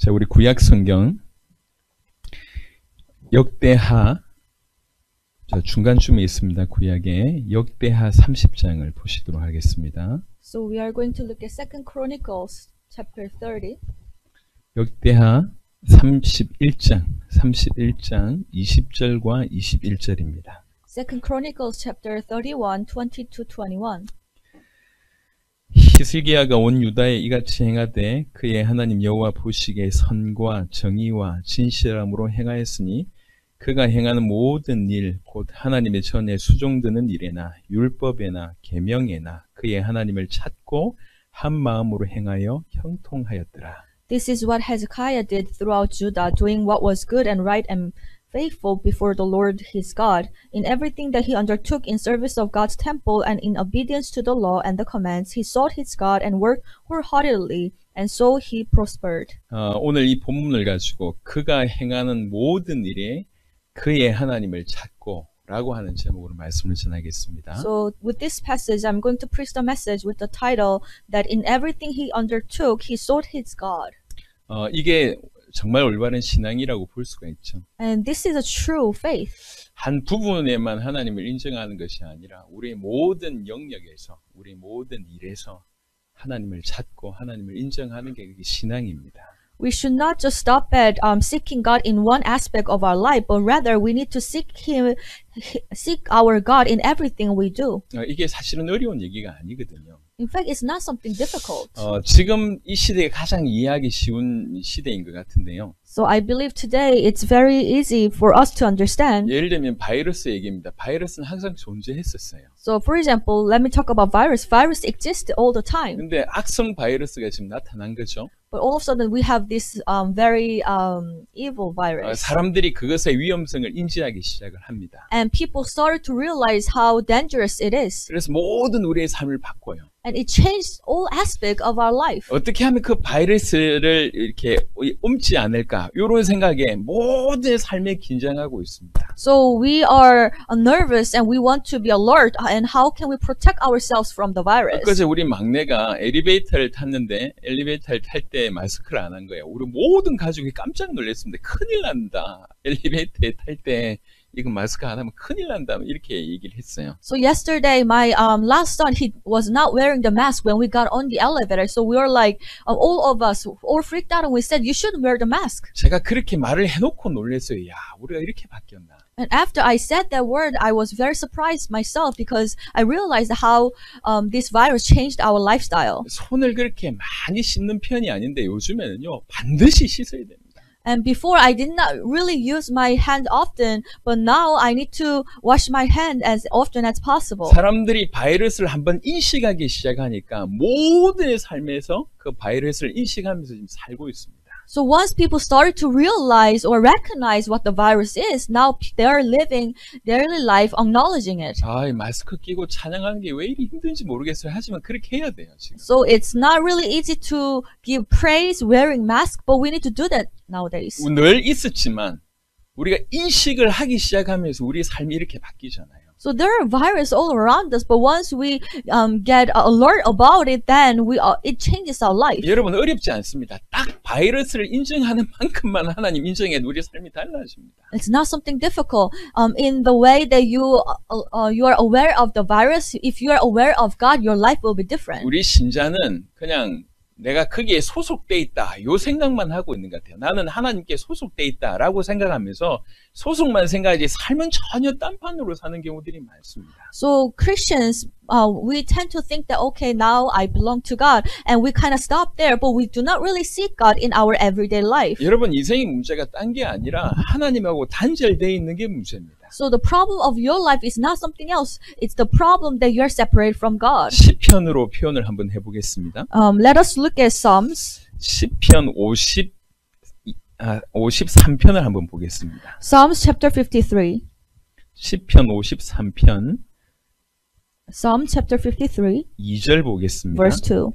자, 우리 구약 성경 역대하 자, 중간쯤에 있습니다. 구약에 역대하 30장을 보시도록 하겠습니다. So we are going to look at 2 Chronicles chapter 30. 역대하 31장 20절과 21절입니다. 2 Chronicles chapter 31, 20 to 21. 히스기야가 온 유다에 이같이 행하되 그의 하나님 여호와 보시기에 선과 정의와 진실함으로 행하였으니 그가 행하는 모든 일 곧 하나님의 전에 수종드는 일에나 율법에나 계명에나 그의 하나님을 찾고 한 마음으로 행하여 형통하였더라. This is what Hezekiah did throughout Judah, doing what was good and right and faithful before the Lord his God, in everything that he undertook in service of God's temple and in obedience to the law and the commands, he sought his God and worked wholeheartedly, and so he prospered. 오늘 이 본문을 가지고 그가 행하는 모든 일에 그의 하나님을 찾고 라고 하는 제목으로 말씀을 전하겠습니다. So with this passage, I'm going to preach the message with the title that in everything he undertook, he sought his God. 이게 정말 올바른 신앙이라고 볼 수가 있죠. And this is a true faith. 한 부분에만 하나님을 인정하는 것이 아니라 우리의 모든 영역에서, 우리 모든 일에서 하나님을 찾고 하나님을 인정하는 게 신앙입니다. We should not just stop at seeking God in one aspect of our life, but rather we need to seek our God in everything we do. 이게 사실은 어려운 얘기가 아니거든요. In fact, it's not something difficult. 지금 이 시대에 가장 이해하기 쉬운 시대인 것 같은데요. So I believe today it's very easy for us to understand. 예를 들면 바이러스 얘기입니다. 바이러스는 항상 존재했었어요. So for example, let me talk about virus. Virus exists all the time. 근데 악성 바이러스가 지금 나타난 거죠. But all of a sudden we have this very evil virus. 사람들이 그것의 위험성을 인지하기 시작을 합니다. And people started to realize how dangerous it is. 그래서 모든 우리의 삶을 바꿔요. And it changed all aspects of our life. 어떻게 하면 그 바이러스를 이렇게 옮지 않을까? 이런 생각에 모든 삶에 긴장하고 있습니다. So we are nervous and we want to be alert. And how can we protect ourselves from the virus? 그래서 우리 막내가 엘리베이터를 탔는데 엘리베이터를 탈 때 마스크를 안 한 거예요. 우리 모든 가족이 깜짝 놀랐습니다. 큰일 난다. 엘리베이터에 탈 때 이거 마스크 안 하면 큰일 난다. 이렇게 얘기를 했어요. So yesterday, my last son, he was not wearing the mask when we got on the elevator. So we were like, all of us, all freaked out, and we said, you should wear the mask. 제가 그렇게 말을 해놓고 놀랐어요. 야, 우리가 이렇게 바뀌었나. And after I said that word, I was very surprised myself because I realized how this virus changed our lifestyle. 손을 그렇게 많이 씻는 편이 아닌데 요즘에는요 반드시 씻어야 됩니다. And before I did not really use my hand often, but now I need to wash my hand as often as possible. 사람들이 바이러스를 한번 인식하기 시작하니까 모든 삶에서 그 바이러스를 인식하면서 지금 살고 있습니다. So once people started to realize or recognize what the virus is, now they are living daily life acknowledging it. 이 마스크 끼고 찬양하는 게 왜 이리 힘든지 모르겠어요. 하지만 그렇게 해야 돼요, 지금. So it's not really easy to give praise wearing mask, but we need to do that nowadays. 늘 있었지만 우리가 인식을 하기 시작하면서 우리 삶이 이렇게 바뀌잖아요. So there are viruses all around us, but once we get alert about it, then it changes our life. 여러분 어렵지 않습니다. 딱 바이러스를 인정하는 만큼만 하나님 인정해 우리 삶이 달라집니다. It's not something difficult. In the way that you are aware of the virus, if you are aware of God, your life will be different. 우리 신자는 그냥 내가 거기에 소속돼 있다. 요 생각만 하고 있는 것 같아요. 나는 하나님께 소속돼 있다라고 생각하면서 소속만 생각하지 삶은 전혀 딴판으로 사는 경우들이 많습니다. So Christians, we tend to think that, okay, now I belong to God, and we kind of stop there, but we do not really seek God in our everyday life. 여러분 인생의 문제가 딴 게 아니라 하나님하고 단절되어 있는 게 문제입니다. So the problem of your life is not something else. It's the problem that you are separated from God. 시편으로 표현을 한번 해보겠습니다. Let us look at Psalms. 시편 53편을 한번 보겠습니다. Psalms chapter 53. 시편 53편 Psalm chapter 53, 2절 보겠습니다. verse 2.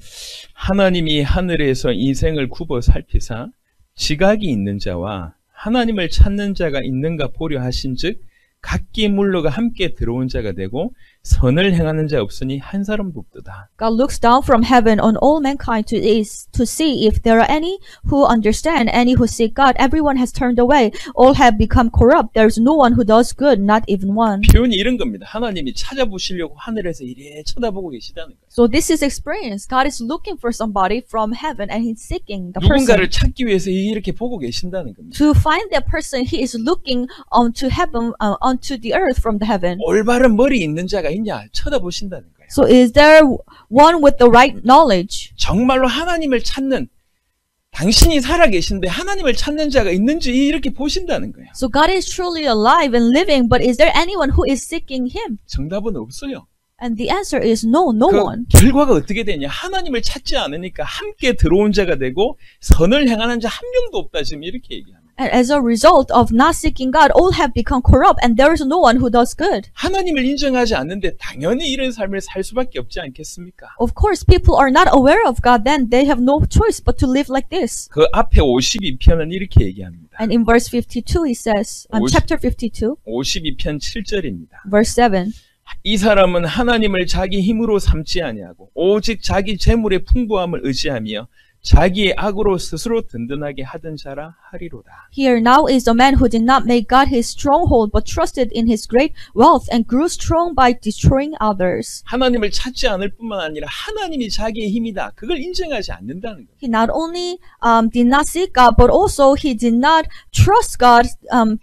하나님이 하늘에서 인생을 굽어 살피사 지각이 있는 자와 하나님을 찾는 자가 있는가 보려 하신즉 각기 물러가 함께 들어온 자가 되고 선을 행하는 자 없으니 한 사람도 없도다. God looks down from heaven on all mankind to see if there are any who understand, any who seek God. Everyone has turned away. All have become corrupt. There is no one who does good, not even one. 표현이 이런 겁니다. 하나님이 찾아보시려고 하늘에서 이래 쳐다보고 계시다는 거예요. So this is experience. God is looking for somebody from heaven and He's seeking the 누군가를 person. 찾기 위해서 이렇게 보고 계신다는 겁니다. To find that person, He is looking onto heaven, onto the earth from the heaven. 올바른 머리 있는 자가 있냐 쳐다보신다는 거예요. So is there one with the right knowledge? 정말로 하나님을 찾는 당신이 살아계신데 하나님을 찾는 자가 있는지 이렇게 보신다는 거예요. So God is truly alive and living, but is there anyone who is seeking Him? 정답은 없어요. And the answer is no, no 그 one. 결과가 어떻게 되냐? 하나님을 찾지 않으니까 함께 들어온 자가 되고 선을 행하는 자 한 명도 없다 지금 이렇게 얘기합니다. And as a result of not seeking God, all have become corrupt, and there is no one who does good. 하나님을 인정하지 않는데 당연히 이런 삶을 살 수밖에 없지 않겠습니까? Of course, people are not aware of God, then they have no choice but to live like this. 그 앞에 52편은 이렇게 얘기합니다. And in verse 52, he says, chapter 52, 52편 7절입니다. verse 7, 이 사람은 하나님을 자기 힘으로 삼지 아니하고 오직 자기 재물의 풍부함을 의지하며 자기의 악으로 스스로 든든하게 하던 자라 하리로다. Here now is the man who did not make God his stronghold, but trusted in his great wealth and grew strong by destroying others. 하나님을 찾지 않을 뿐만 아니라 하나님이 자기의 힘이다. 그걸 인정하지 않는다는 거예요. He not only did not seek God, but also he did not trust God,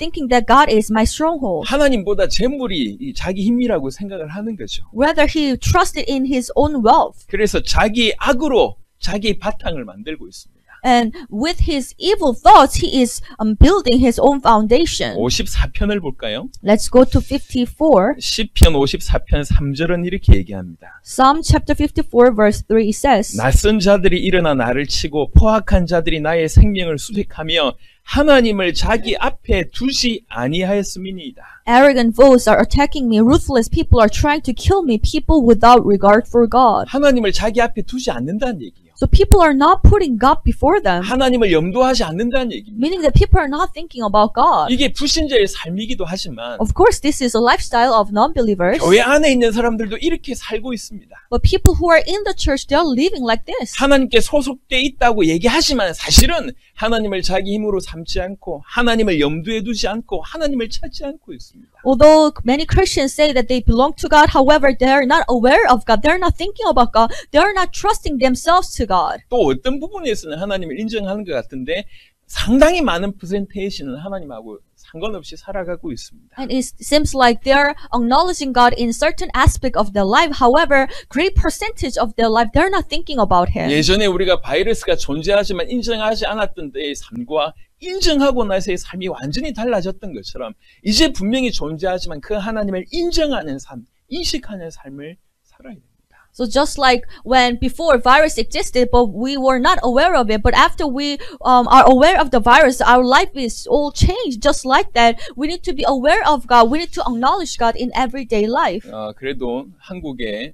thinking that God is my stronghold. 하나님보다 재물이 이 자기 힘이라고 생각을 하는 거죠. Rather, he trusted in his own wealth. 그래서 자기의 악으로 자기의 바탕을 만들고 있습니다. And with his evil thoughts, he is building his own foundation. 54편을 볼까요? Let's go to 54. 시편 54편 3절은 이렇게 얘기합니다. Psalm chapter 54 verse 3 says, 낯선 자들이 일어나 나를 치고 포악한 자들이 나의 생명을 수색하며 하나님을 자기 앞에 두지 아니하였음이니이다. Arrogant foes are attacking me. Ruthless people are trying to kill me. People without regard for God. 하나님을 자기 앞에 두지 않는다는 얘기예요. So people are not putting God before them, 하나님을 염두하지 않는다는 얘기입니다. meaning that people are not thinking about God. 이게 불신자의 삶이기도 하지만 Of course, this is a lifestyle of non-believers, 교회 안에 있는 사람들도 이렇게 살고 있습니다. but people who are in the church, they are living like this. 하나님께 소속돼 있다고 얘기하지만 사실은 하나님을 자기 힘으로 삼지 않고 하나님을 염두에 두지 않고 하나님을 찾지 않고 있습니다. Although many Christians say that they belong to God, however, they are not aware of God. They are not thinking about God. They are not trusting themselves to God. 또 어떤 부분에서는 하나님을 인정하는 것 같은데 상당히 많은 퍼센테이지는 하나님하고 상관없이 살아가고 있습니다. And it seems like they are acknowledging God in certain aspect of their life. However, great percentage of their life, they are not thinking about Him. 예전에 우리가 바이러스가 존재하지만 인정하지 않았던 때의 삶과 인정하고 나서의 삶이 완전히 달라졌던 것처럼 이제 분명히 존재하지만 그 하나님을 인정하는 삶, 인식하는 삶을 살아야 됩니다. So just like when before virus existed, but we were not aware of it, but after we are aware of the virus, our life is all changed. Just like that, we need to be aware of God. We need to acknowledge God in everyday life. 그래도 한국의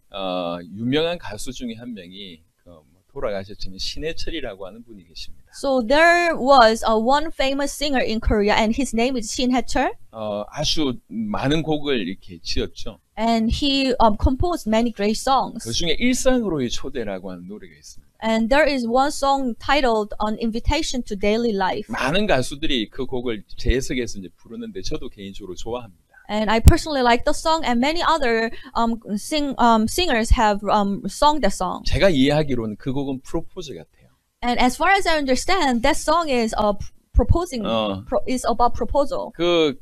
유명한 가수 중에 한 명이 돌아가셨지만 신해철이라고 하는 분이 계십니다. So there was one famous singer in Korea, and his name is Shin Hae-chul. 아주 많은 곡을 이렇게 지었죠. And he composed many great songs. 그 중에 일상으로의 초대라고 하는 노래가 있습니다. And there is one song titled "An Invitation to Daily Life." 많은 가수들이 그 곡을 재해석해서 이제 부르는데 저도 개인적으로 좋아합니다. And I personally like the song, and many other singers have sung the song. 제가 이해하기로는 그 곡은 프로포즈 같아요. And as far as I understand, that song is is about proposal. 그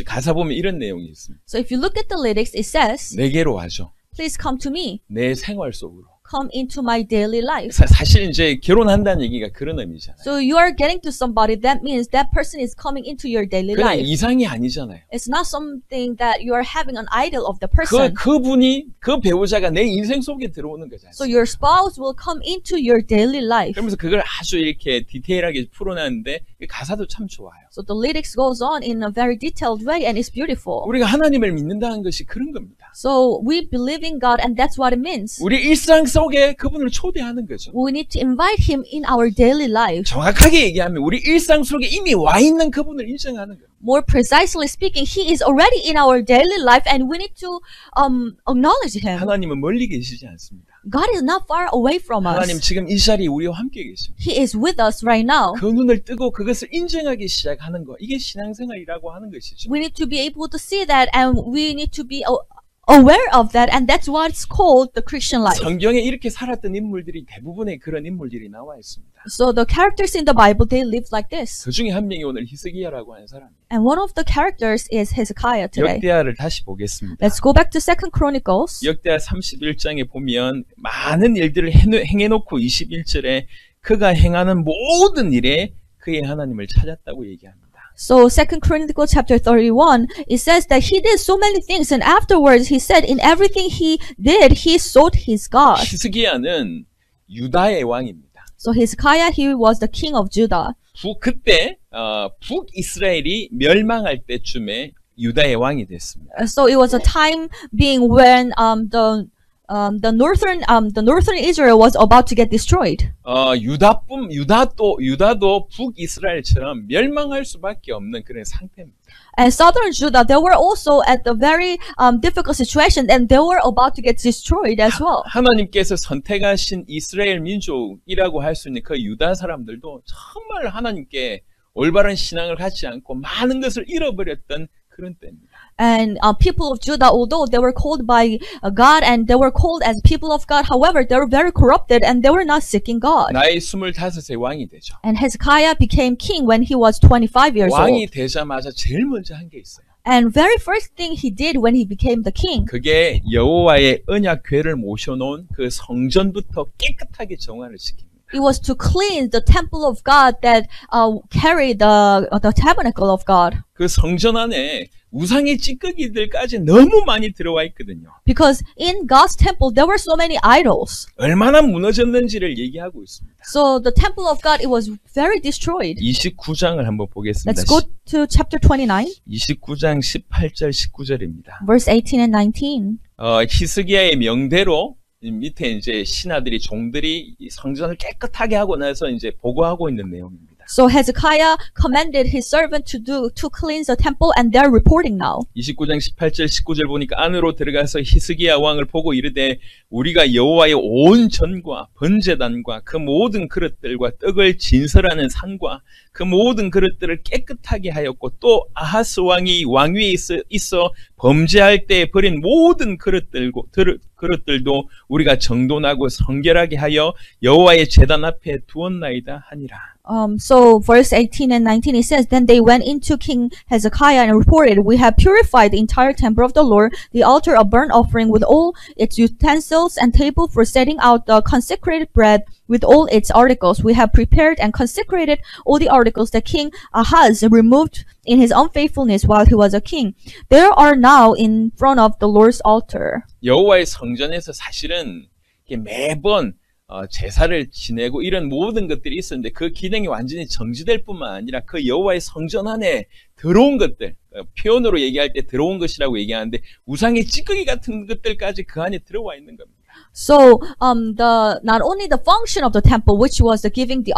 가사 보면 이런 내용이 있습니다. So if you look at the lyrics, it says, 내게로 와줘. "Please come to me. 내 생활 속으로. Come into my daily life." 사실 이제 결혼한다는 얘기가 그런 의미잖아요. So you are getting to somebody. That means that person is coming into your daily 그냥 life. 이상이 아니잖아요. It's not something that you are having an idol of the person. 그분이 그 배우자가 내 인생 속에 들어오는 거잖아요. So your spouse will come into your daily life. 그러면서 그걸 아주 이렇게 디테일하게 풀어놨는데 가사도 참 좋아요. So the lyrics goes on in a very detailed way, and it's beautiful. 우리가 하나님을 믿는다는 것이 그런 겁니다. So we believe in God, and that's what it means. 우리 일상 속에 그분을 초대하는 거죠. We need to invite him in our daily life. 정확하게 얘기하면 우리 일상 속에 이미 와 있는 그분을 인정하는 거예요. More precisely speaking, he is already in our daily life and we need to acknowledge him. 하나님은 멀리 계시지 않습니다. God is not far away from 하나님 us. 지금 이 자리에 우리와 함께 계십니다. He is with us right now. 그 눈을 뜨고 그것을 인정하기 시작하는 거, 이게 신앙생활이라고 하는 것이죠. We need to be able to see that and we need to be aware of that, and that's what's called the Christian life. 성경에 이렇게 살았던 인물들이 대부분의 그런 인물들이 나와 있습니다. So the characters in the Bible, they live like this. 그 중에 한 명이 오늘 히스기야라고 하는 사람이에요. And one of the characters is Hezekiah today. 역대하를 다시 보겠습니다. Let's go back to 2 Chronicles. 역대하 31장에 보면 많은 일들을 행해놓고 21절에 그가 행하는 모든 일에 그의 하나님을 찾았다고 얘기합니다. So 2 Chronicles chapter 31, it says that he did so many things, and afterwards he said in everything he did, he sought his God. 히스기야는 유다의 왕입니다. So Hezekiah, he was the king of Judah. 그때 북이스라엘이 멸망할 때쯤에 유다의 왕이 됐습니다. So it was a time being when the northern Israel was about to get destroyed. 유다도 북이스라엘처럼 멸망할 수밖에 없는 그런 상태입니다. And southern Judah, they were also at a very difficult situation, and they were about to get destroyed as well. 하나님께서 선택하신 이스라엘 민족이라고 할 수 있는 그 유다 사람들도 정말 하나님께 올바른 신앙을 갖지 않고 많은 것을 잃어버렸던 그런 때입니다. And people of Judah, although they were called by God and they were called as people of God, however, they were very corrupted and they were not seeking God. 나이 25세 왕이 되죠. And Hezekiah became king when he was 25 years 왕이 old. 되자마자 제일 먼저 한 게 있어요. And very first thing he did when he became the king, 그게 여호와의 언약궤를 모셔놓은 그 성전부터 깨끗하게 정화를 시킵니다. it was to cleanse the temple of God that carried the tabernacle of God. 그 성전 안에 우상의 찌꺼기들까지 너무 많이 들어와 있거든요. Because in God's temple, there were so many idols. 얼마나 무너졌는지를 얘기하고 있습니다. So the temple of God, it was very destroyed. 29장을 한번 보겠습니다. Let's go to chapter 29, 29장 18절 19절입니다. verse 18 and 19. 히스기야의 명대로 밑에 이제 신하들이 종들이 이 성전을 깨끗하게 하고 나서 이제 보고하고 있는 내용입니다. So Hezekiah commanded his servant to cleanse the temple, and they're reporting now. 29장 18절 19절 보니까 안으로 들어가서 히스기야 왕을 보고 이르되 우리가 여호와의 온 전과 번제단과 그 모든 그릇들과 떡을 진설하는 상과 그 모든 그릇들을 깨끗하게 하였고 또 아하스 왕이 왕위에 있어 범죄할 때 버린 모든 그릇들도 우리가 정돈하고 성결하게 하여 여호와의 제단 앞에 두었나이다 하니라. So verse 18 and 19, it says, Then they went into King Hezekiah and reported, We have purified the entire temple of the Lord, the altar of burnt offering with all its utensils and table for setting out the consecrated bread with all its articles. We have prepared and consecrated all the articles that King Ahaz removed in his unfaithfulness while he was a king. They are now in front of the Lord's altar. 여호와의 성전에서 사실은 매번 제사를 지내고 이런 모든 것들이 있었는데 그 기능이 완전히 정지될 뿐만 아니라 그 여호와의 성전 안에 들어온 것들, 표현으로 얘기할 때 들어온 것이라고 얘기하는데 우상의 찌꺼기 같은 것들까지 그 안에 들어와 있는 겁니다. So, not only the function of the temple, which was the giving the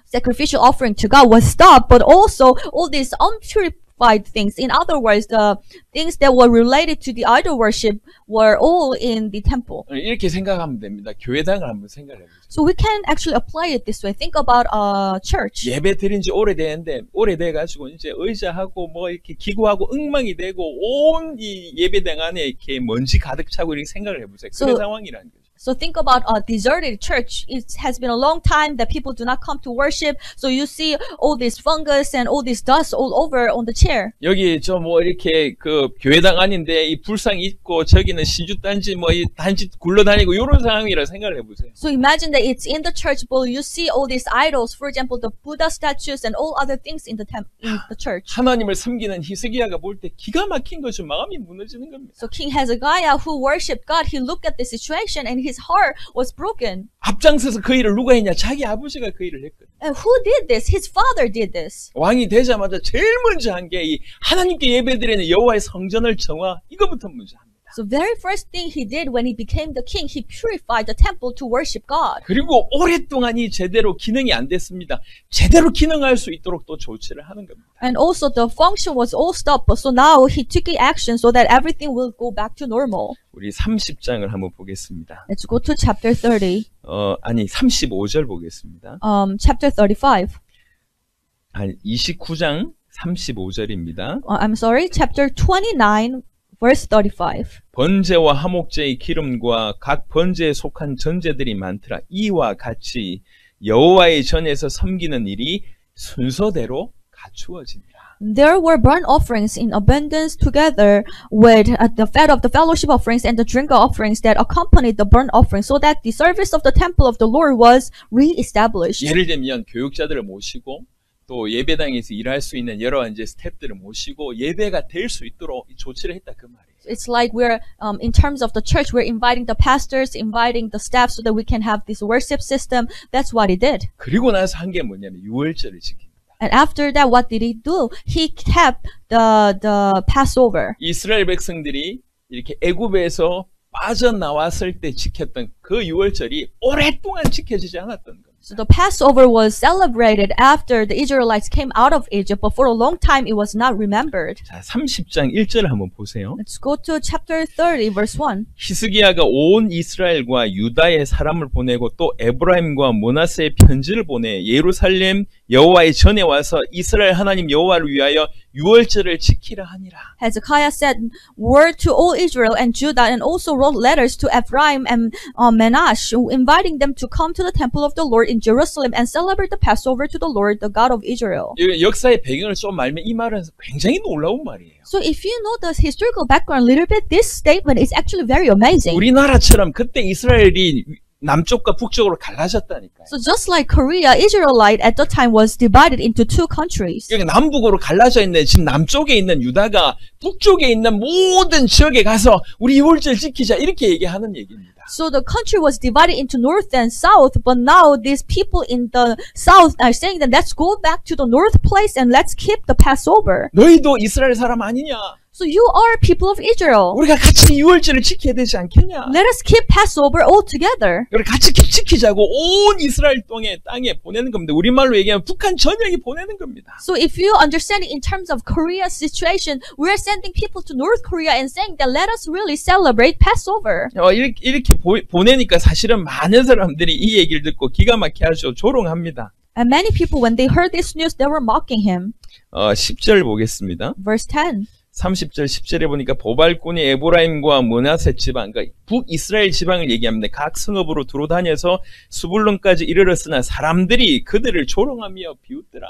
sacrificial offering to God, was stopped, but also all these unpurified things. In other words, the things that were related to the idol worship were all in the temple. 이렇게 생각하면 됩니다. 교회당을 한번 생각해 보세요. So we can actually apply it this way. Think about a church. 예배 드린 지 오래돼가지고 이제 의자하고 뭐 이렇게 기구하고 엉망이 되고 온 이 예배당 안에 이렇게 먼지 가득 차고 이렇게 생각을 해보세요. 그런 상황이라는 거죠. So think about a deserted church. It has been a long time that people do not come to worship. So you see all this fungus and all this dust all over on the chair. 여기 뭐 이렇게 그 교회당 아닌데 이 불상 있고 저기는 신주단지 뭐 이 단지 굴러다니고 이런 상황이라 생각을 해보세요. So imagine that it's in the church, but you see all these idols. For example, the Buddha statues and all other things in the church. 하나님을 섬기는 히스기야가 볼 때 기가 막힌 거죠. 마음이 무너지는 겁니다. So King Hezekiah, who worshipped God, he looked at the situation and his heart was broken. 앞장서서 그 일을 누가 했냐? 자기 아버지가 그 일을 했거든요. And who did this? His father did this. 왕이 되자마자 제일 먼저 한 게 이 하나님께 예배드리는 여호와의 성전을 정화 이거부터 먼저 합니다. So very first thing he did when he became the king, he purified the temple to worship God. 그리고 오랫동안이 제대로 기능이 안 됐습니다. 제대로 기능할 수 있도록 또 조치를 하는 겁니다. And also the function was all stopped. So now he took the action so that everything will go back to normal. 우리 30장을 한번 보겠습니다. Let's go to chapter 30. 아니 35절 보겠습니다. Chapter 35. 아니 29장 35절입니다. I'm sorry, chapter 29, verse 35. 번제와 화목제의 기름과 각 번제에 속한 전제들이 많더라. 이와 같이 여호와의 전에서 섬기는 일이 순서대로 갖추어지니라. There were burnt offerings in abundance together with the fat of the fellowship offerings and the drink offerings that accompanied the burnt offering, so that the service of the temple of the Lord was re-established. 예를 들면 교육자들을 모시고 또 예배당에서 일할 수 있는 여러 이제 스태프들을 모시고 예배가 될 수 있도록 이 조치를 했다 그 말이에요. It's like we're, in terms of the church, we're inviting the pastors, inviting the staff so that we can have this worship system. That's what he did. 그리고 나서 한 게 뭐냐면 유월절을 지킵니다. And after that, what did he do? He kept the Passover. 이스라엘 백성들이 이렇게 애굽에서 빠져나왔을 때 지켰던 그 유월절이 오랫동안 지켜지지 않았던 겁니다. So the Passover was celebrated after the Israelites came out of Egypt, but for a long time it was not remembered. 자, 30장 1절 한번 보세요. Let's go to chapter 30, verse 1. 히스기야가 온 이스라엘과 유다의 사람을 보내고 또 에브라임과 므낫세의 편지를 보내 예루살렘 여호와의 전에 와서 이스라엘 하나님 여호와를 위하여 유월절을 지키라 하니라. Hezekiah sent word to all Israel and Judah, and also wrote letters to Ephraim and Manasseh, inviting them to come to the temple of the Lord in Jerusalem and celebrate the Passover to the Lord, the God of Israel. 역사의 배경을 좀 알면 이 말은 굉장히 놀라운 말이에요. So if you know the historical background a little bit, this statement is actually very amazing. 우리나라처럼 그때 이스라엘이 남쪽과 북쪽으로 갈라졌다니까요. So just like Korea, Israelite at the time was divided into two countries. 여기 남북으로 갈라져 있는 지금 남쪽에 있는 유다가 북쪽에 있는 모든 지역에 가서 우리 유월절 지키자 이렇게 얘기하는 얘기입니다. So the country was divided into north and south, but now these people in the south are saying that let's go back to the north place and let's keep the Passover. 너희도 이스라엘 사람 아니냐? So you are people of Israel. 우리가 같이 유월절을 지켜야 되지 않겠냐? Let us keep Passover all together. 우리 같이 지키자고 온 이스라엘 땅에 보내는 겁니다. 우리말로 얘기하면 북한 전역이 보내는 겁니다. So if you understand it in terms of Korea's situation, we are sending people to North Korea and saying that let us really celebrate Passover. 이렇게 보내니까 사실은 많은 사람들이 이 얘기를 듣고 기가 막히게 하죠. 조롱합니다. And many people, when they heard this news, they were mocking him. 10절 보겠습니다. Verse 10. 30절 10절에 보니까 보발꾼이 에브라임과 므낫세 지방, 그러니까 북이스라엘 지방을 얘기합니다. 각 성읍으로 두루 다녀서 수불론까지 이르렀으나 사람들이 그들을 조롱하며 비웃더라.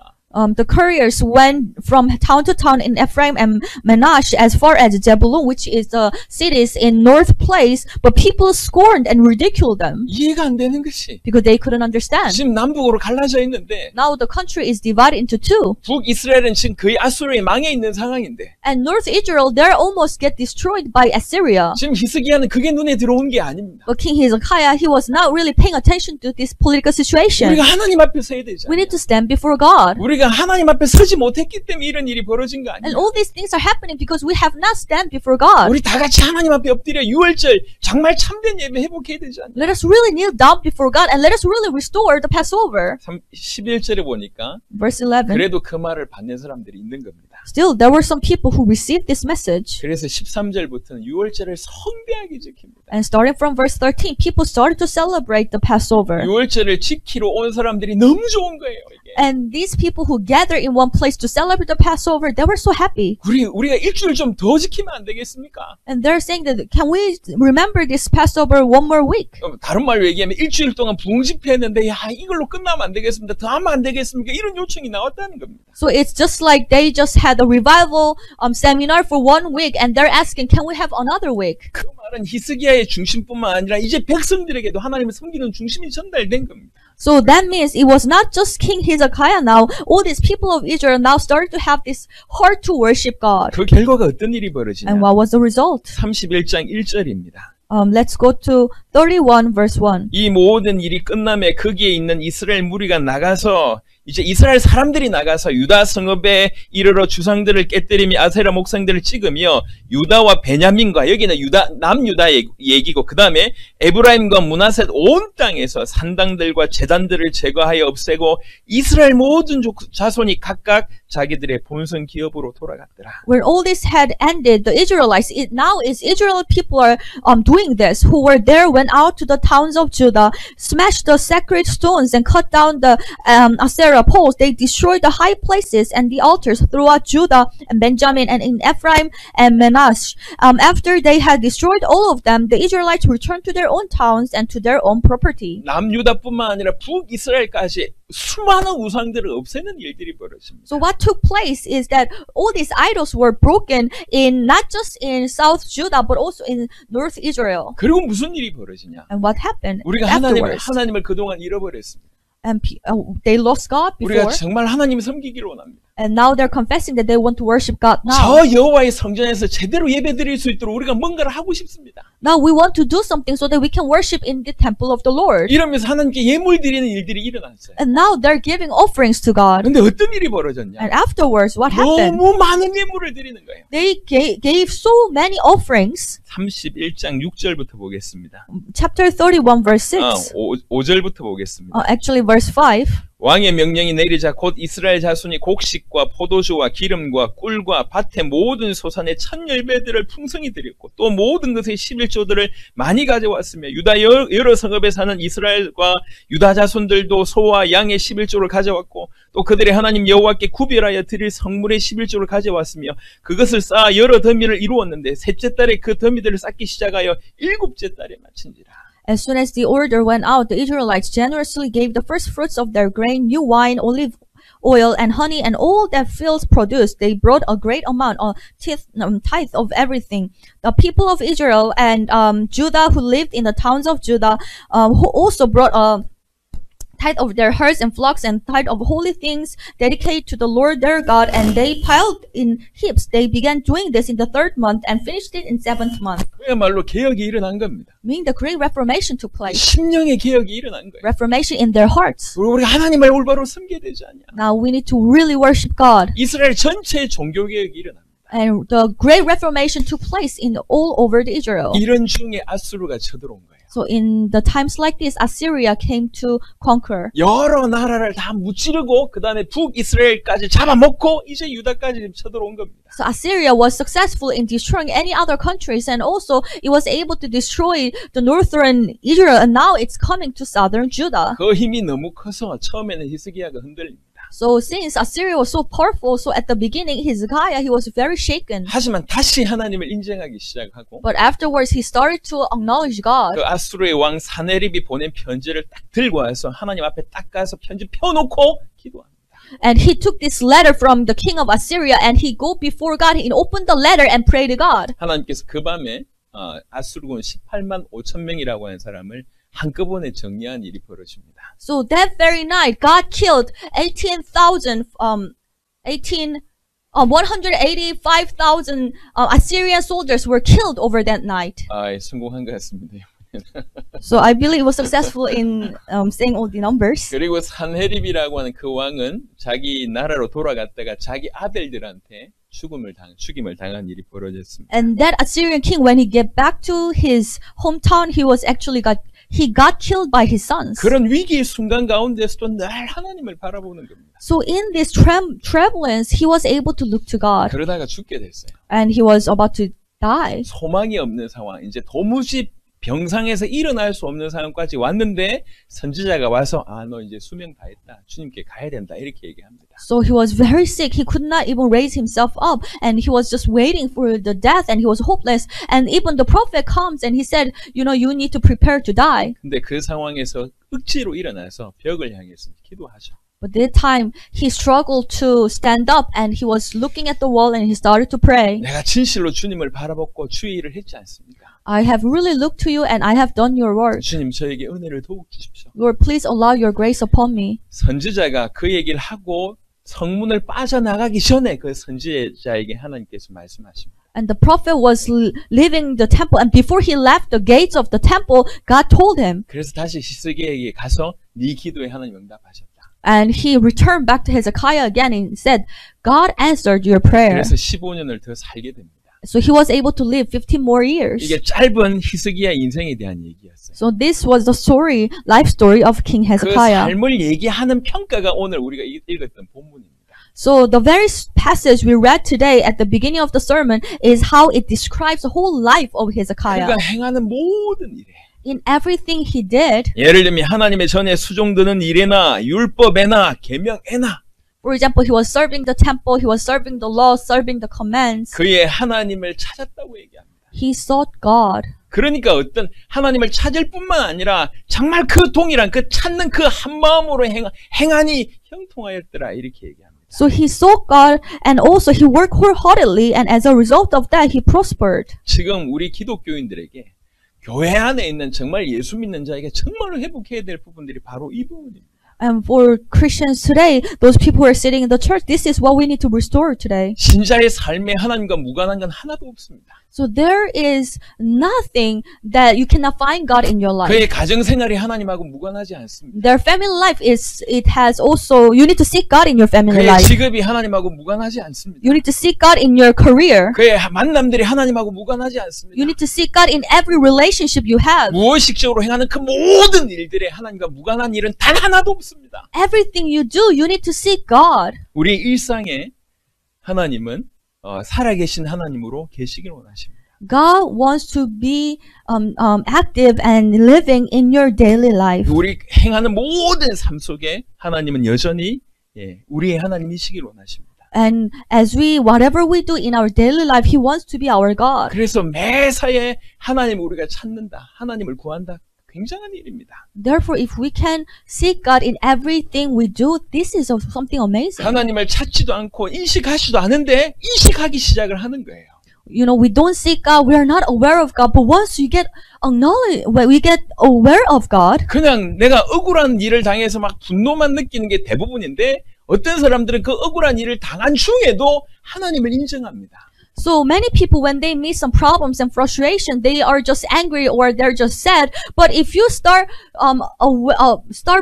The couriers went from town to town in Ephraim and Manasseh as far as Zebulun, which is the cities in north place, but people scorned and ridiculed them 이해가 안 되는 것이 because they couldn't understand. 지금 남북으로 갈라져 있는데 Now the country is divided into two. 북이스라엘은 지금 거의 아수르에 망해 있는 상황인데 And North Israel, they almost get destroyed by Assyria. 지금 히스기야는 그게 눈에 들어온 게 아닙니다. But King Hezekiah, he was not really paying attention to this political situation. 우리가 하나님 앞에 서야 되잖아요. We need to stand before God. 우리가 하나님 앞에 서지 못했기 때문에 이런 일이 벌어진 거 And 아니에요. all these things are happening because we have not stand before God. 우리 다 같이 하나님 앞에 엎드려 유월절 정말 참된 예배 회복해야 되지 않나요? Let us really kneel down before God and let us really restore the Passover. 11절에 보니까 Verse 11. 그래도 그 말을 받는 사람들이 있는 겁니다. Still, there were some people who received this message. 그래서 13절부터는 유월절을 성대하게 지킵니다. And starting from verse 13, people started to celebrate the Passover. 유월절을 지키러 온 사람들이 너무 좋은 거예요. 이게. And these people who gathered in one place to celebrate the Passover, they were so happy. 우리가 일주일 좀 더 지키면 안 되겠습니까? And they're saying that, can we remember this Passover one more week? 다른 말로 얘기하면 일주일 동안 부흥집회했는데 야 이걸로 끝나면 안 되겠습니다. 더 하면 안 되겠습니까? 이런 요청이 나왔다는 겁니다. So it's just like they just had a revival seminar for 1 week and they're asking, can we have another week? 그 말은 히스기야의 중심뿐만 아니라 이제 백성들에게도 하나님을 섬기는 중심이 전달된 겁니다. So that means it was not just King Hezekiah now. All these people of Israel now started to have this heart to worship God. 그 결과가 어떤 일이 벌어지냐? And what was the result? 31장 1절입니다. Let's go to 31 verse 1. 이 모든 일이 끝남에 거기에 있는 이스라엘 무리가 나가서 이제 이스라엘 사람들이 나가서 유다 성읍에 이르러 주상들을 깨뜨리며 아세라 목상들을 찍으며 유다와 베냐민과 여기는 남유다 얘기고 그 다음에 에브라임과 므낫셋 온 땅에서 산당들과 제단들을 제거하여 없애고 이스라엘 모든 자손이 각각 자기들의 본성 기업으로 돌아갔더라. When all this had ended, the Israelites, now is Israel people are doing this, who were there, went out to the towns of Judah, smashed the sacred stones and cut down the Asherah poles. They destroyed the high places and the altars throughout Judah and Benjamin and in Ephraim and Manasseh. After they had destroyed all of them, the Israelites returned to their own towns and to their own property. 남유다뿐만 아니라 북이스라엘까지 수많은 우상들을 없애는 일들이 벌어집니다. So what took place is that all these idols were broken in not just in South Judah but also in North Israel. 그리고 무슨 일이 벌어지냐? And what happened 우리가 afterwards? 하나님을 그동안 잃어버렸습니다. And they lost God 우리가 before, 정말 하나님을 섬기기를 원합니다. and now they're confessing that they want to worship God now. 저 여호와의 성전에서 제대로 예배드릴 수 있도록 우리가 뭔가를 하고 싶습니다. Now we want to do something so that we can worship in the temple of the Lord. 이러면서 하나님께 예물 드리는 일들이 일어났어요. And now they're giving offerings to God. 근데 어떤 일이 벌어졌냐? And afterwards, what happened? 너무 많은 예물을 드리는 거예요. They gave so many offerings. 31장 6절부터 보겠습니다. Chapter 31, verse 6. 5절부터 보겠습니다. Actually, verse 5. 왕의 명령이 내리자 곧 이스라엘 자손이 곡식과 포도주와 기름과 꿀과 밭의 모든 소산의 첫 열매들을 풍성히 드렸고 또 모든 것의 11조들을 많이 가져왔으며 유다 여러 성읍에 사는 이스라엘과 유다 자손들도 소와 양의 11조를 가져왔고 또 그들의 하나님 여호와께 구별하여 드릴 성물의 11조를 가져왔으며 그것을 쌓아 여러 더미를 이루었는데 셋째 달에 그 더미들을 쌓기 시작하여 일곱째 달에 마친지라. As soon as the order went out, the Israelites generously gave the first fruits of their grain, new wine, olive oil, and honey, and all that fields produced. They brought a great amount, tithe of everything. The people of Israel and Judah who lived in the towns of Judah, who also brought a tithe of their herds and flocks and tithe of holy things dedicated to the Lord their God, and they piled in heaps. They began doing this in the 3rd month and finished it in 7th month. 그야말로 개혁이 일어난 겁니다. Meaning the great reformation took place. 심령의 개혁이 일어난 거예요. Reformation in their hearts. 우리가 하나님을 올바로 섬겨야 되지 않냐? Now we need to really worship God. 이스라엘 전체의 종교 개혁이 일어납니다. And the great reformation took place in all over the Israel. 이런 중에 아수르가 쳐들어온 거예요. So in the times like this, Assyria came to conquer. 여러 나라를 다 무찌르고 그 다음에 북이스라엘까지 잡아먹고 이제 유다까지 쳐들어온 겁니다. So Assyria was successful in destroying any other countries, and also it was able to destroy the northern Israel, and now it's coming to southern Judah. 그 힘이 너무 커서 처음에는 히스기야가 흔들립니다. So since Assyria was so powerful, so at the beginning Hezekiah, he was very shaken. 하지만 다시 하나님을 인정하기 시작하고 But afterwards he started to acknowledge God. 그 아수르의 왕 사네립이 보낸 편지를 딱 들고 와서 하나님 앞에 딱 가서 편지 펴놓고 기도합니다. And he took this letter from the king of Assyria and he go before God. He opened the letter and prayed to God. 하나님께서 그 밤에 아수르군 18만 5천 명이라고 하는 사람을 한꺼번에 정리한 일이 벌어집니다. So that very night, God killed 185,000 Assyrian soldiers were killed over that night. 성공한 것 같습니다. So I believe it was successful in saying all the numbers. 그리고 산헤립이라고 하는 그 왕은 자기 나라로 돌아갔다가 자기 아들들한테 죽임을 당한 일이 벌어졌습니다. And that Assyrian king, when he get back to his hometown, he got killed by his sons. 그런 위기의 순간 가운데서도 늘 하나님을 바라보는 겁니다. So in this turbulence, he was able to look to God. 그러다가 죽게 됐어요. And he was about to die. 소망이 없는 상황, 이제 도무지 병상에서 일어날 수 없는 상황까지 왔는데 선지자가 와서 너 이제 수명 다 했다. 주님께 가야 된다. 이렇게 얘기합니다. So he was very sick. He could not even raise himself up, and he was just waiting for the death, and he was hopeless. And even the prophet comes and he said, you need to prepare to die. 근데 그 상황에서 억지로 일어나서 벽을 향해서 기도하죠. But that time he struggled to stand up, and he was looking at the wall and he started to pray. 내가 진실로 주님을 바라보고 주의 일을 했지 않습니까? I have really looked to you and I have done your work. 주님 저에게 은혜를 더욱 주십시오. Lord, please allow your grace upon me. 선지자가 그 얘기를 하고 성문을 빠져나가기 전에 그 선지자에게 하나님께서 말씀하십니다. And the prophet was leaving the temple, and before he left the gates of the temple, God told him. 그래서 다시 히스기야에게 가서 네 기도에 하나님 응답하셨다. And he returned back to Hezekiah again and said, God answered your prayer. 그래서 15년을 더 살게 됩니다. So he was able to live 15 more years. 이게 짧은 히스기야 인생에 대한 얘기였어요. So this was the story, life story of King 그 Hezekiah. 삶을 얘기하는 평가가 오늘 우리가 읽었던 본문입니다. So the very passage we read today at the beginning of the sermon is how it describes the whole life of Hezekiah. 그가 행하는 모든 일에 In everything he did, 예를 들면 하나님의 전에 수종드는 일에나 율법에나 계명에나 for example, he was serving the temple, he was serving the law, serving the commands. 그의 하나님을 찾았다고 얘기합니다. He sought God. 그러니까 어떤 하나님을 찾을 뿐만 아니라 정말 그 동일한 그 찾는 그 한 마음으로 행하니 형통하였더라 이렇게 얘기합니다. So he sought God and also he worked wholeheartedly and as a result of that he prospered. 지금 우리 기독교인들에게 교회 안에 있는 정말 예수 믿는 자에게 정말로 회복해야 될 부분들이 바로 이 부분입니다. And for Christians today, those people who are sitting in the church, this is what we need to restore today. 신자의 삶에 하나님과 무관한 건 하나도 없습니다. So there is nothing that you cannot find God in your life. 그의 가정생활이 하나님하고 무관하지 않습니다. Their family life it has also, you need to seek God in your family 그의 life. 직업이 하나님하고 무관하지 않습니다. You need to seek God in your career. 그의 만남들이 하나님하고 무관하지 않습니다. You need to seek God in every relationship you have. 무의식적으로 행하는 그 모든 일들에 하나님과 무관한 일은 단 하나도 없습니다. Everything you do, you need to seek God. 우리 일상에 하나님은 살아계신 하나님으로 계시길 원하십니다. God wants to be active and living in your daily life. 우리 행하는 모든 삶 속에 하나님은 여전히 우리의 하나님이시길 원하십니다. And as whatever we do in our daily life, He wants to be our God. 그래서 매사에 하나님을 우리가 찾는다, 하나님을 구한다. 굉장한 일입니다. Therefore, if we can seek God in everything we do, this is something amazing. 하나님을 찾지도 않고 인식하지도 않은데 인식하기 시작을 하는 거예요. You know, we don't seek God, we are not aware of God, but once we get aware of God, 그냥 내가 억울한 일을 당해서 막 분노만 느끼는 게 대부분인데 어떤 사람들은 그 억울한 일을 당한 중에도 하나님을 인정합니다. so many people, when they meet some problems and frustration, they are just angry or they're just sad. But if you start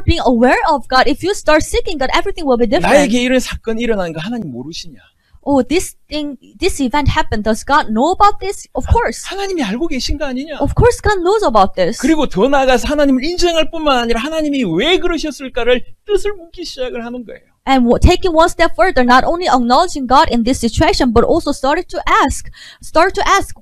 being aware of God, if you start seeking God, everything will be different. 나에게 이런 사건이 일어나는 거 하나님 모르시냐? Oh, this event happened. Does God know about this? Of course. 하나님이 알고 계신 거 아니냐? Of course, God knows about this. 그리고 더 나아가서 하나님을 인정할 뿐만 아니라 하나님이 왜 그러셨을까를 뜻을 묻기 시작을 하는 거예요. And taking one step further, not only acknowledging God in this situation, but also start to ask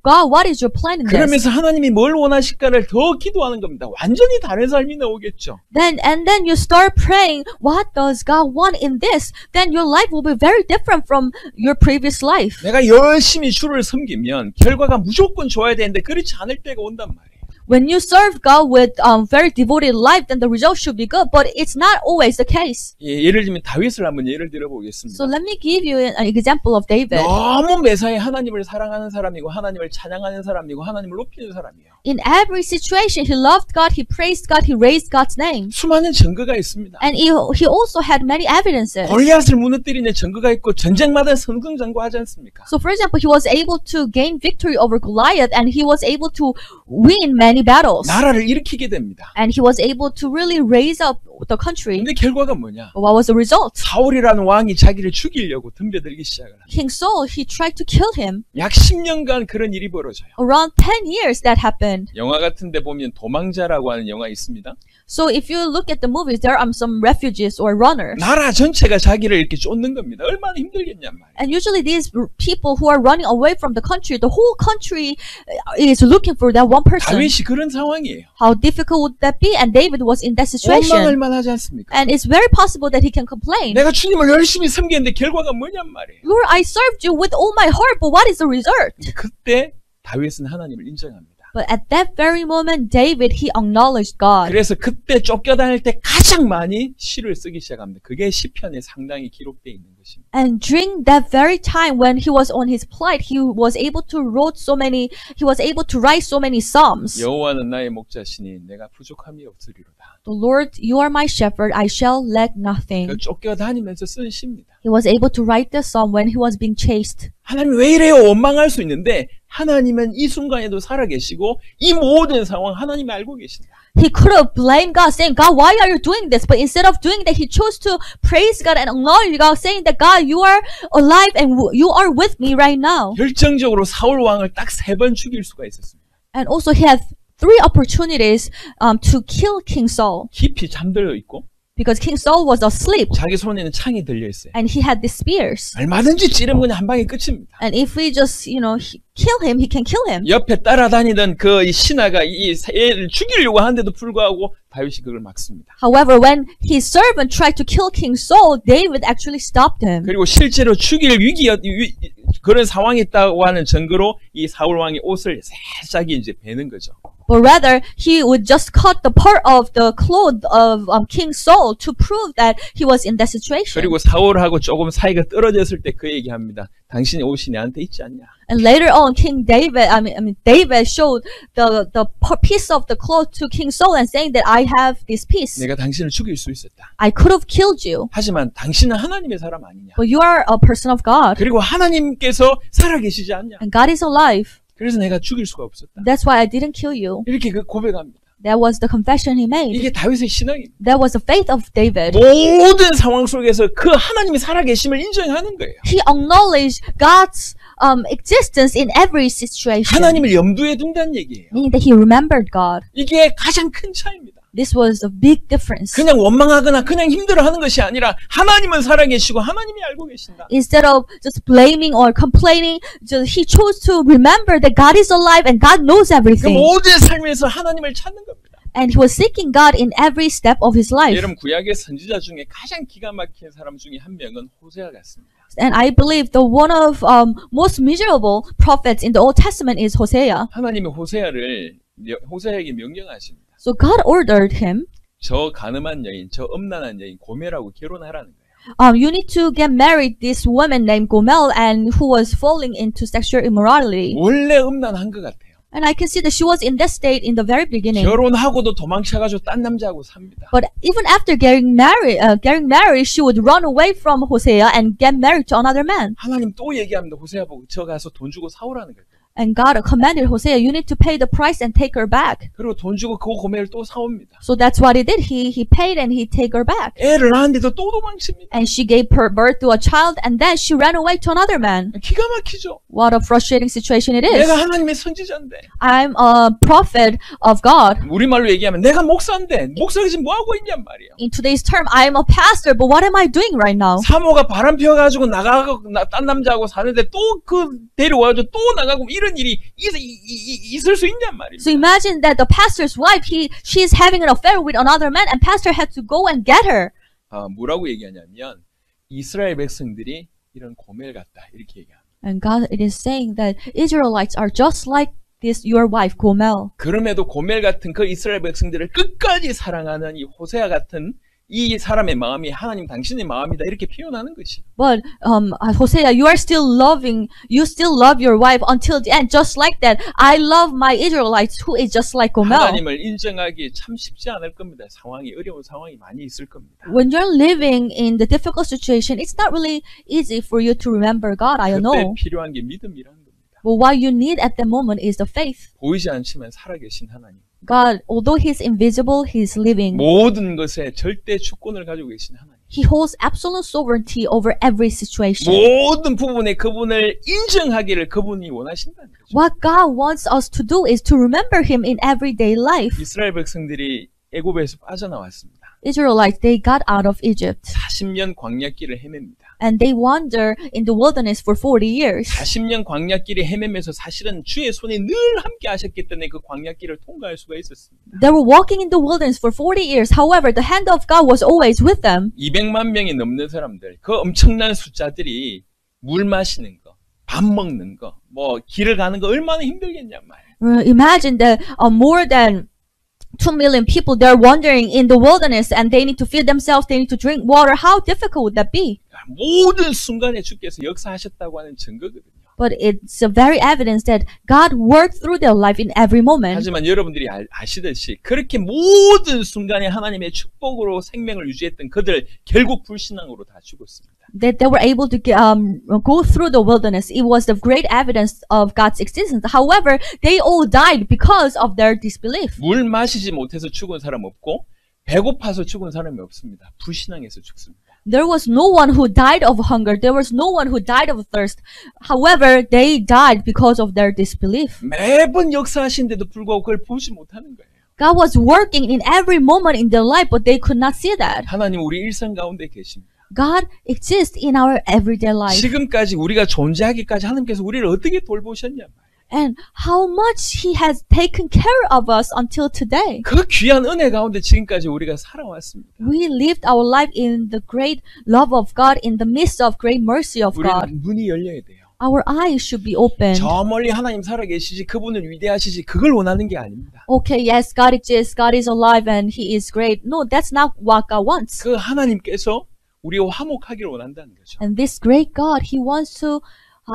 God, what is your plan in this? 그러면서 하나님이 뭘 원하실까를 더 기도하는 겁니다. 완전히 다른 삶이 나오겠죠. Then you start praying, what does God want in this? Then your life will be very different from your previous life. 내가 열심히 주를 섬기면 결과가 무조건 좋아야 되는데 그렇지 않을 때가 온단 말이에요. When you serve God with very devoted life, then the result should be good, but it's not always the case. 예를 들면 다윗을 한번 예를 들어보겠습니다. So let me give you an example of David. 너무 매사에 하나님을 사랑하는 사람이고 하나님을 찬양하는 사람이고 하나님을 높이는 사람이에요. In every situation, he loved God, he praised God, he raised God's name. 수많은 증거가 있습니다. And he also had many evidences. 골리앗을 무너뜨리는 증거가 있고 전쟁마다 승승장구하지 않습니까? So for example, he was able to gain victory over Goliath and he was able to win many battles. 나라를 일으키게 됩니다. And he was able to really raise up the country. 근데 결과가 뭐냐? But what was the result? 사울이라는 왕이 자기를 죽이려고 덤벼들기 시작을 합니다. King Saul, he tried to kill him. 약 10년간 그런 일이 벌어져요. Around 10 years that happened. 영화 같은 데 보면 도망자라고 하는 영화 있습니다. So if you look at the movies, there are some refugees or runners. 나라 전체가 자기를 이렇게 쫓는 겁니다. 얼마나 힘들겠냔 말이에요. And usually these people who are running away from the whole country is looking for that one person. 다윗이 그런 상황이에요. How difficult would that be? And David was in that situation. 원망할 만하지 않습니까? And it's very possible that he can complain. 내가 주님을 열심히 섬기는데 결과가 뭐냔 말이에요. Lord, I served you with all my heart, but what is the result? 그때 다윗은 하나님을 인정합니다. But at that very moment, David, he acknowledged God. 그래서 그때 쫓겨다닐 때 가장 많이 시를 쓰기 시작합니다. 그게 시편에 상당히 기록되어 있는 것입니다. And during that very time when he was on his plight, he was able to write so many psalms. 여호와는 나의 목자시니 내가 부족함이 없으리로다. The Lord, you are my shepherd, I shall lack nothing. 그 쫓겨다니면서 쓴 시입니다. He was able to write the psalm when he was being chased. 하나님 왜 이래요? 원망할 수 있는데 하나님은 이 순간에도 살아계시고 이 모든 상황 하나님이 알고 계신다. He could have blamed God, saying, God, why are you doing this? But instead of doing that, he chose to praise God and acknowledge God, saying that, God, you are alive and you are with me right now. 결정적으로 사울 왕을 딱 3번 죽일 수가 있었습니다. And also he had 3 opportunities to kill King Saul. 깊이 잠들어 있고 Because King Saul was asleep 자기 손에는 창이 들려 있어요. and he had these spears. 얼마든지 찌르면 그냥 한 방에 끝입니다. And if we just, kill him, he can kill him. 옆에 따라다니던 그 신하가 이 애를 죽이려고 하는데도 불구하고 다윗이 그걸 막습니다. However, when his servant tried to kill King Saul, David actually stopped him. 그리고 실제로 죽일 그런 상황이 있다고 하는 증거로 이 사울 왕이 옷을 살짝 이제 베는 거죠. But rather, he would just cut the part of the cloth of King Saul to prove that he was in that situation. 그리고 사울하고 조금 사이가 떨어졌을 때 그 얘기합니다. 당신의 옷이 내한테 있지 않냐? And later on, King David, David showed the piece of the cloth to King Saul and saying that I have this piece. 내가 당신을 죽일 수 있었다. I could have killed you, 하지만 당신은 하나님의 사람 아니냐? but you are a person of God, 그리고 하나님께서 살아계시지 않냐? and God is alive. 그래서 내가 죽일 수가 없었다. That's why I didn't kill you. 이렇게 그 고백합니다. That was the confession he made. 이게 다윗의 신앙입니다. That was the faith of David. 모든 상황 속에서 그 하나님이 살아계심을 인정하는 거예요. He acknowledged God's existence in every situation, 하나님을 염두에 둔다는 얘기예요. meaning that he remembered God. 이게 가장 큰 차이입니다. This was a big difference. 그냥 원망하거나 그냥 힘들어하는 것이 아니라 하나님은 살아계시고 하나님이 알고 계신다. Instead of just blaming or complaining, he chose to remember that God is alive and God knows 그 everything. 모든 삶에서 하나님을 찾는 겁니다. And he was seeking God in every step of his life. 여러분 구약의 선지자 중에 가장 기가 막힌 사람 중에 한 명은 호세아 같습니다. And I believe the one of most miserable prophets in the Old Testament is Hosea. 하나님이 호세아에게 명령하십니다. So God ordered him, 저 가늠한 여인, 저 음란한 여인 고멜하고 결혼하라는 거예요. you need to get married this woman named Gomel and who was falling into sexual immorality. 원래 음란한 것 같아요. And I can see that she was in that state in the very beginning. 결혼하고도 도망쳐가지고 딴 남자하고 삽니다. But even after getting married, she would run away from Hosea and get married to another man. 하나님 또 얘기합니다. 호세아 보고 저 가서 돈 주고 사오라는 거예요. And God commanded Hosea, you need to pay the price and take her back. 그리고 돈 주고 그 고멜을 또 사옵니다. So that's what he did. He paid and he take her back. 애를 낳았는데도 또 도망칩니다. And she gave birth to a child and then she ran away to another man. 기가 막히죠. What a frustrating situation it is. 내가 하나님의 선지자인데. I'm a prophet of God. 우리말로 얘기하면 내가 목사인데 목사가 지금 뭐하고 있냔 말이에요. In today's term, I'm a pastor, but what am I doing right now? 사모가 바람 피워가지고 나가고 딴 남자하고 사는데 또 그 데려와가지고 또 나가고 이런 일이 있을 수 있냔 말이에요. So imagine that the pastor's wife, she's having an affair with another man and pastor had to go and get her. 뭐라고 얘기하냐면 이스라엘 백성들이 이런 고멜 같다 이렇게 얘기합니다. And God it is saying that Israelites are just like this your wife Gomel. 그럼에도 고멜 같은 그 이스라엘 백성들을 끝까지 사랑하는 이 호세아 같은 이 사람의 마음이 하나님 당신의 마음이다 이렇게 표현하는 것이. But Hosea, you still love your wife until the end, just like that. I love my Israelites who is just like Gomel. 하나님을 인정하기 참 쉽지 않을 겁니다. 상황이 어려운 상황이 많이 있을 겁니다. When you're living in the difficult situation, it's not really easy for you to remember God. I 그때 know. 필요한 게 믿음이라는 겁니다. But what you need at that moment is the faith. 보이지 않지만 살아계신 하나님. God, although He's invisible, He's living. 모든 것에 절대 주권을 가지고 계신 하나님. He holds absolute sovereignty over every situation. 모든 부분에 그분을 인정하기를 그분이 원하신다는 거죠. What God wants us to do is to remember Him in everyday life. 이스라엘 백성들이 애굽에서 빠져나왔습니다. Israelites, they got out of Egypt. 40년 광야길을 헤맵니다. And they wander in the wilderness for 40 years. 40년 광야길을 헤매면서 사실은 주의 손이 늘 함께 하셨기 때문에 그 광야길을 통과할 수가 있었습니다. They were walking in the wilderness for 40 years. However, the hand of God was always with them. 200만 명이 넘는 사람들, 그 엄청난 숫자들이 물 마시는 거, 밥 먹는 거, 뭐 길을 가는 거 얼마나 힘들겠냐 말이에요. Imagine that more than 2 million people, they're wandering in the wilderness and they need to feed themselves, they need to drink water. How difficult would that be? 모든 순간에 주께서 역사하셨다고 하는 증거거든요. But it's a very evidence that God worked through their life in every moment. 하지만 여러분들이 아시듯이 그렇게 모든 순간에 하나님의 축복으로 생명을 유지했던 그들 결국 불신앙으로 다 죽었습니다. That they were able to go through the wilderness. It was the great evidence of God's existence. However, they all died because of their disbelief. 물 마시지 못해서 죽은 사람 없고 배고파서 죽은 사람이 없습니다. 불신앙에서 죽습니다. There was no one who died of hunger. There was no one who died of thirst. However, they died because of their disbelief. 매번 역사하시는데도 불구하고 그걸 보지 못하는 거예요. God was working in every moment in their life, but they could not see that. 하나님 우리 일상 가운데 계십니다. God exists in our everyday life. 지금까지 우리가 존재하기까지 하나님께서 우리를 어떻게 돌보셨냐 말이에요. And how much He has taken care of us until today. 그 귀한 은혜 가운데 지금까지 우리가 살아왔습니다. We lived our life in the great love of God, in the midst of great mercy of God. 우리는 눈이 열려야 돼요. Our eyes should be opened. 저 멀리 하나님 살아계시지 그분은 위대하시지 그걸 원하는 게 아닙니다. Okay, yes, God exists, God is alive, and He is great. No, that's not what God wants. 그 하나님께서 우리와 화목하기를 원한다는 거죠. And this great God, He wants to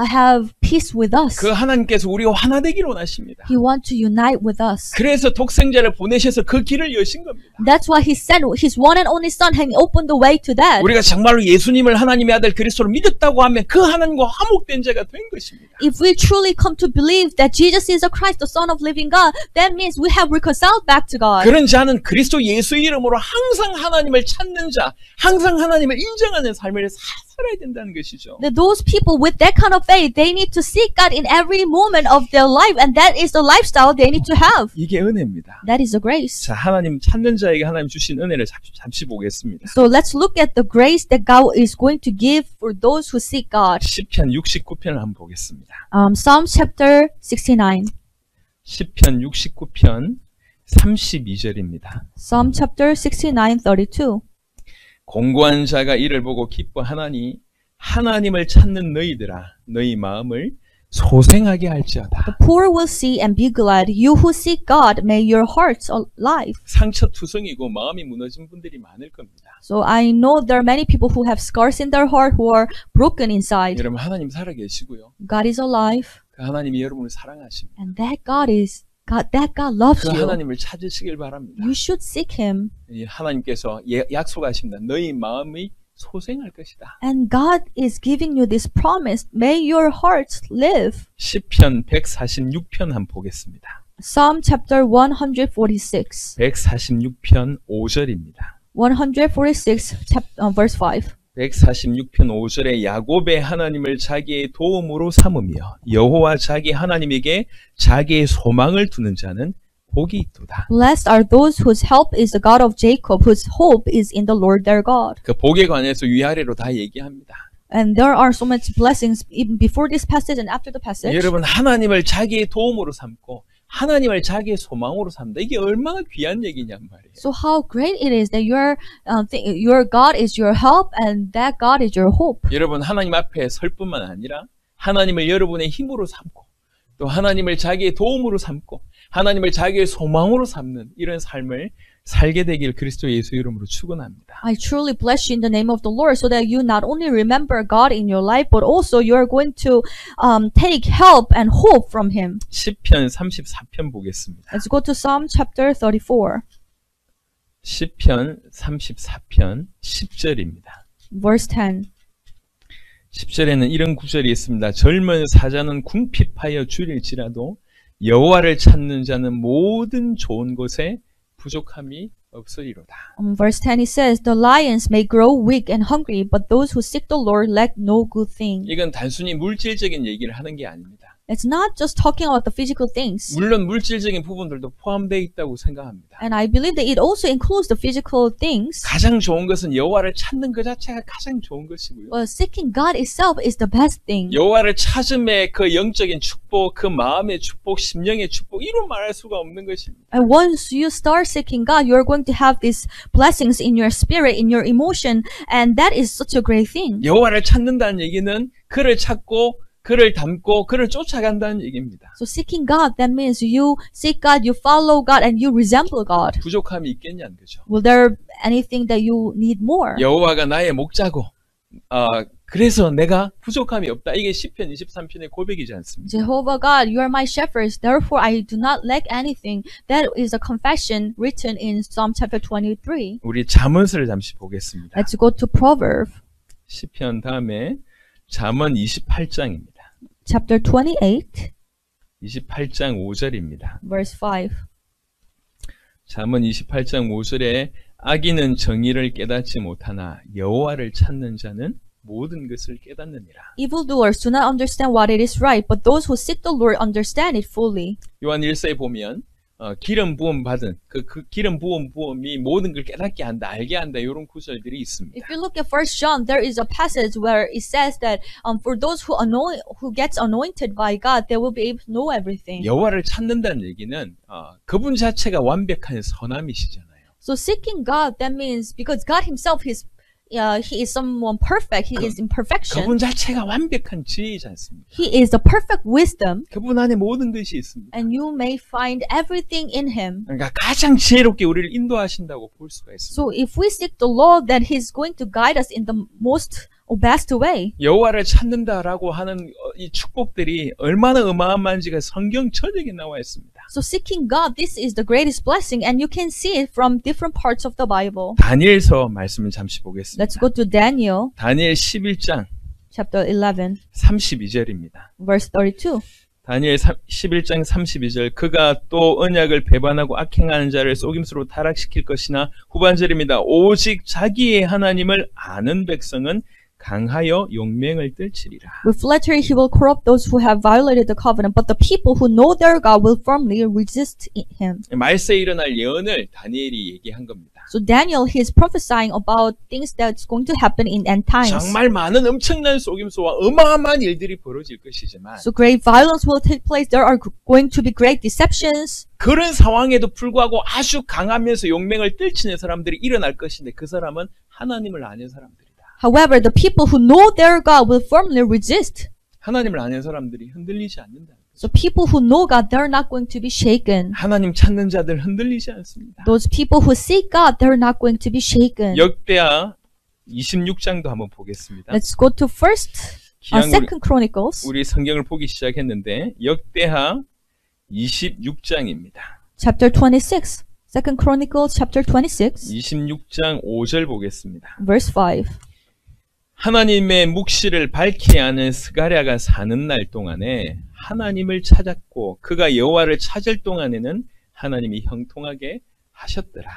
have peace with us. 그 하나님께서 우리와 하나 되기를 원하십니다. He wants to unite with us. 그래서 독생자를 보내셔서 그 길을 여신 겁니다. That's why He sent His one and only Son and He opened the way to that. 우리가 정말로 예수님을 하나님의 아들 그리스도로 믿었다고 하면 그 하나님과 화목된 자가 된 것입니다. If we truly come to believe that Jesus is the Christ, the Son of living God, that means we have reconciled back to God. 그런 자는 그리스도 예수 이름으로 항상 하나님을 찾는 자, 항상 하나님을 인정하는 삶을 살아야 된다는 것이죠. That those people with that kind of faith, they need to seek God in every moment of their life, and that is the lifestyle they need to have. 이게 은혜입니다. That is the grace. 자, 하나님 찾는 자에게 하나님 주신 은혜를 잠시 보겠습니다. So let's look at the grace that God is going to give for those who seek God. 시편 69편을 한번 보겠습니다. Psalm chapter 69. 시편 69편 32절입니다. Psalm chapter 69:32. 공고한 자가 이를 보고 기뻐하나니 하나님을 찾는 너희들아 너희 마음을 소생하게 할지어다. The poor will see and be glad. You who seek God, may your hearts alive. 상처투성이고 마음이 무너진 분들이 많을 겁니다. So I know there are many people who have scars in their heart who are broken inside. 여러분 하나님 살아계시고요. God is alive, 그 하나님이 여러분을 사랑하십니다. and that God loves 그 you. 하나님을 찾으시길 바랍니다. You should seek Him. 이 하나님께서 약속하십니다. 너희 마음이 소생할 것이다. And God is giving you this promise. May your hearts live. 시편 146편 한번 보겠습니다. Psalm chapter 146. 146편 5절입니다. 146 verse 5. 146편 5절에 야곱의 하나님을 자기의 도움으로 삼으며 여호와 자기 하나님에게 자기의 소망을 두는 자는 복이 있도다. Blessed are those whose help is the God of Jacob, whose hope is in the Lord their God. 그 복에 관해서 위아래로 다 얘기합니다. And there are so much blessings even before this passage and after the passage. 여러분 하나님을 자기의 도움으로 삼고 하나님을 자기의 소망으로 삼다. 이게 얼마나 귀한 얘기냔 말이에요. So how great it is that your God is your help and that God is your hope. 여러분 하나님 앞에 설 뿐만 아니라 하나님을 여러분의 힘으로 삼고 또 하나님을 자기의 도움으로 삼고 하나님을 자기의 소망으로 삼는 이런 삶을 살게 되길 그리스도 예수 이름으로 축원합니다. I truly bless you in the name of the Lord so that you not only remember God in your life but also you are going to take help and hope from Him. 시편 34편 보겠습니다. Let's go to Psalm chapter 34. 시편 34편 10절입니다. Verse 10. 10절에는 이런 구절이 있습니다. 젊은 사자는 궁핍하여 줄일지라도 여호와를 찾는 자는 모든 좋은 것에 부족함이 없으리로다. Verse 10 it says, The lions may grow weak and hungry, but those who seek the Lord lack no good thing. 이건 단순히 물질적인 얘기를 하는 게 아닙니다. It's not just talking about the physical things. 물론 물질적인 부분들도 포함되어 있다고 생각합니다. And I believe that it also includes the physical things. 가장 좋은 것은 여호와를 찾는 그 자체가 가장 좋은 것이고요. But seeking God itself is the best thing. 여호와를 찾음의 그 영적인 축복, 그 마음의 축복, 심령의 축복 이로 말할 수가 없는 것입니다. And once you start seeking God, you're going to have these blessings in your spirit, in your emotion, and that is such a great thing. 여호와를 찾는다는 얘기는 그를 찾고 그를 닮고 그를 쫓아간다는 얘기입니다. So seeking God, that means you seek God, you follow God, and you resemble God. 부족함이 있겠냐는 거죠. Will there anything that you need more? 여호와가 나의 목자고 그래서 내가 부족함이 없다. 이게 시편 23편의 고백이지 않습니까? Jehovah God, you are my shepherds, therefore I do not lack anything. That is a confession written in Psalm chapter 23. 우리 잠언을 잠시 보겠습니다. Let's go to Proverbs 시편 다음에 잠언 28장입니다. chapter 28, 28장 5절입니다. verse 5. 잠언 28장 5절에 악인은 정의를 깨닫지 못하나 여호와를 찾는 자는 모든 것을 깨닫느니라. Evildoers do not understand what it is right, but those who seek the Lord understand it fully. 요한 1서에 보면 기름 부음 받은 그 기름 부음이 모든 걸 깨닫게 한다, 알게 한다 이런 구절들이 있습니다. If you look at 1 John, there is a passage where it says that for those who gets anointed by God, they will be able to know everything. 여호와를 찾는다는 얘기는 그분 자체가 완벽한 선함이시잖아요. So seeking God, that means because God Himself is He is someone perfect. He is in perfection. 그분 자체가 완벽한 지혜이지 않습니까? He is the perfect wisdom, 그분 안에 모든 것이 있습니다. and you may find everything in Him. 그러니까 가장 지혜롭게 우리를 인도하신다고 볼 수가 있습니다. So if we seek the Lord, then He's going to guide us in the most best way. 여호와를 찾는다라고 하는 이 축복들이 얼마나 어마어마한지가 성경 전역에 나와 있습니다. So seeking God, this is the greatest blessing, and you can see it from different parts of the Bible. 다니엘서 말씀을 잠시 보겠습니다. Let's go to Daniel 다니엘 11장 chapter 11, 32절입니다. verse 32. 다니엘 11장 32절 그가 또 언약을 배반하고 악행하는 자를 속임수로 타락시킬 것이나 후반절입니다. 오직 자기의 하나님을 아는 백성은 강하여 용맹을 떨치리라. With flattery he will corrupt those who have violated the covenant, but the people who know their God will firmly resist him. 말세에 일어날 예언을 다니엘이 얘기한 겁니다. So Daniel, he is prophesying about things that's going to happen in end times. 정말 많은 엄청난 속임수와 어마어마한 일들이 벌어질 것이지만 So great violence will take place. There are going to be great deceptions. 그런 상황에도 불구하고 아주 강하면서 용맹을 떨치는 사람들이 일어날 것인데 그 사람은 하나님을 아는 사람들이다. However, the people who know their God will firmly resist. 하나님을 아는 사람들이 흔들리지 않는다. So people who know God, they're not going to be shaken. 하나님 찾는 자들 흔들리지 않습니다. Those people who seek God, they're not going to be shaken. 역대하 26장도 한번 보겠습니다. Let's go to Second Chronicles, 우리 성경을 보기 시작했는데 역대하 26장입니다. chapter 26. Second Chronicles, chapter 26, 26장 5절 보겠습니다. verse 5. 하나님의 묵시를 밝히 아는 스가랴가 사는 날 동안에 하나님을 찾았고 그가 여호와를 찾을 동안에는 하나님이 형통하게 하셨더라.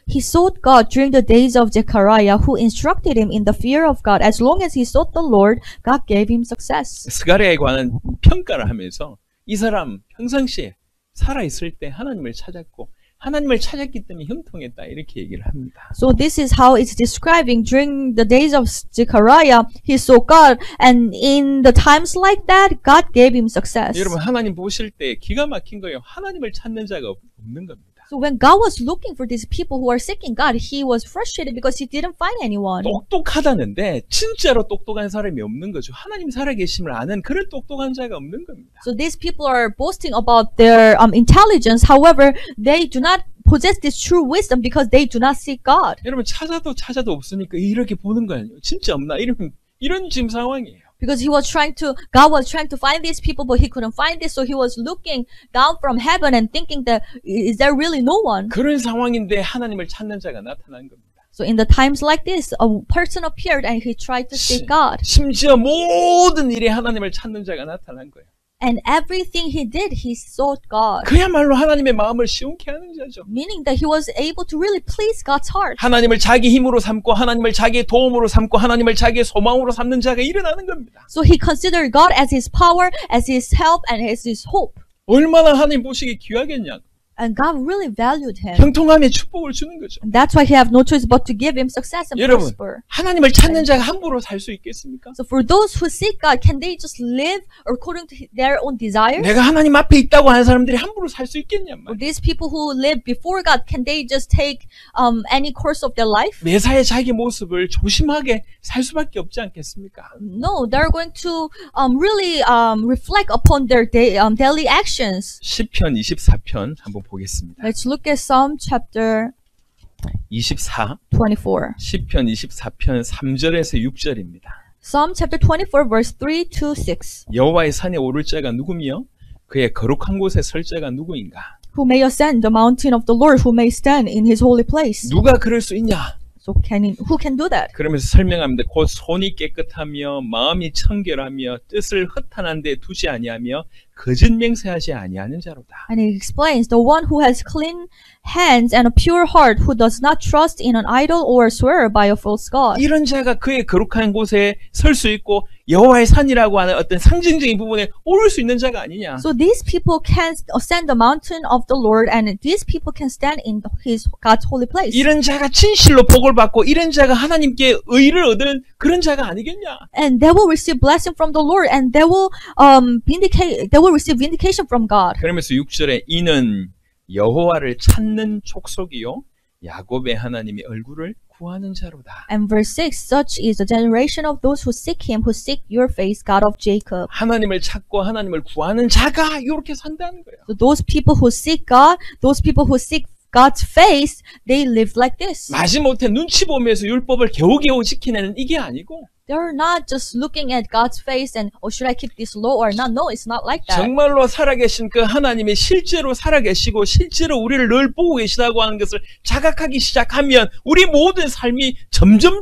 He sought God during the days of Zechariah, who instructed him in the fear of God. As long as he sought the Lord, God gave him success. 스가랴에 관한 평가를 하면서 이 사람 평상시에 살아있을 때 하나님을 찾았고 하나님을 찾았기 때문에 형통했다 이렇게 얘기를 합니다. So this is how it's describing during the days of Zechariah, he saw God, and in the times like that, God gave him success. 여러분 하나님 보실 때 기가 막힌 거예요. 하나님을 찾는 자가 없는 겁니다. So when God was looking for these people who are seeking God, he was frustrated because he didn't find anyone. 똑똑하다는데 진짜로 똑똑한 사람이 없는 거죠. 하나님 살아계심을 아는 그런 똑똑한 자가 없는 겁니다. So these people are boasting about their intelligence. However, they do not possess this true wisdom because they do not seek God. 여러분 찾아도 없으니까 이렇게 보는 거 아니에요. 진짜 없나? 이런 지금 상황이에요. Because God was trying to find these people, but he couldn't find this, so he was looking down from heaven and thinking that, is there really no one? 그런 상황인데 하나님을 찾는 자가 나타난 겁니다. So in the times like this, a person appeared and he tried to seek God. 심지어 모든 일에 하나님을 찾는 자가 나타난 거예요. And everything he did, he sought God. 그야말로 하나님의 마음을 시원케 하는 자죠. Meaning that he was able to really please God's heart. 하나님을 자기 힘으로 삼고 하나님을 자기의 도움으로 삼고 하나님을 자기의 소망으로 삼는 자가 일어나는 겁니다. So he considered God as his power, as his help, and as his hope. 얼마나 하나님 보시기 귀하겠냐. And God really valued him. 형통함의 축복을 주는 거죠. And that's why he have no choice but to give him success and 여러분, prosper. 하나님을 찾는 자가 함부로 살 수 있겠습니까? So for those who seek God, can they just live according to their own desires? 내가 하나님 앞에 있다고 하는 사람들이 함부로 살 수 있겠냔 Or 말이야. these people who live before God, can they just take any course of their life? 매사에 자기 모습을 조심하게 살 수밖에 없지 않겠습니까? No, they're going to really reflect upon their daily actions. 시편 24편 한번 보겠습니다. Let's look at Psalm chapter 24 24. 시편 24편 3절에서 6절입니다. Psalm chapter 24 verse 3 to 6. 여호와의 산에 오를 자가 누구며 그의 거룩한 곳에 설 자가 누구인가? Who may ascend the mountain of the Lord, who may stand in his holy place. 누가 그럴 수 있냐? So who can do that? 그러면서 설명합니다. 곧 손이 깨끗하며 마음이 청결하며 뜻을 허탄한 데 두지 아니하며 거짓 맹세하지 아니하는 자로다. And he explains, the one who has clean hands and a pure heart, who does not trust in an idol or swear by a false god. 이런 자가 그의 거룩한 곳에 설 수 있고 여호와의 산이라고 하는 어떤 상징적인 부분에 오를 수 있는 자가 아니냐. So these people can ascend the mountain of the Lord, and these people can stand in his God's holy place. 이런 자가 진실로 복을 받고 이런 자가 하나님께 의를 얻는 그런 자가 아니겠냐. And they will receive blessing from the Lord, and they will receive vindication from God. 그러면서 6절에 이는 여호와를 찾는 족속이요 야곱의 하나님의 얼굴을 구하는 자로다. And verse 6, such is the generation of those who seek him, who seek your face, God of Jacob. 하나님을 찾고 하나님을 구하는 자가 이렇게 산다는 거예요. So those people who seek God, those people who seek God's face, they live like this. 마지못해 눈치 보면서 율법을 겨우겨우 지키는 이게 아니고 They're not just looking at God's face and, oh, should I keep this law or not? No, it's not like that. 정말로 살아계신 그 하나님이 실제로 살아계시고 실제로 우리를 늘 보고 계시다고 하는 것을 자각하기 시작하면 우리 모든 삶이 점점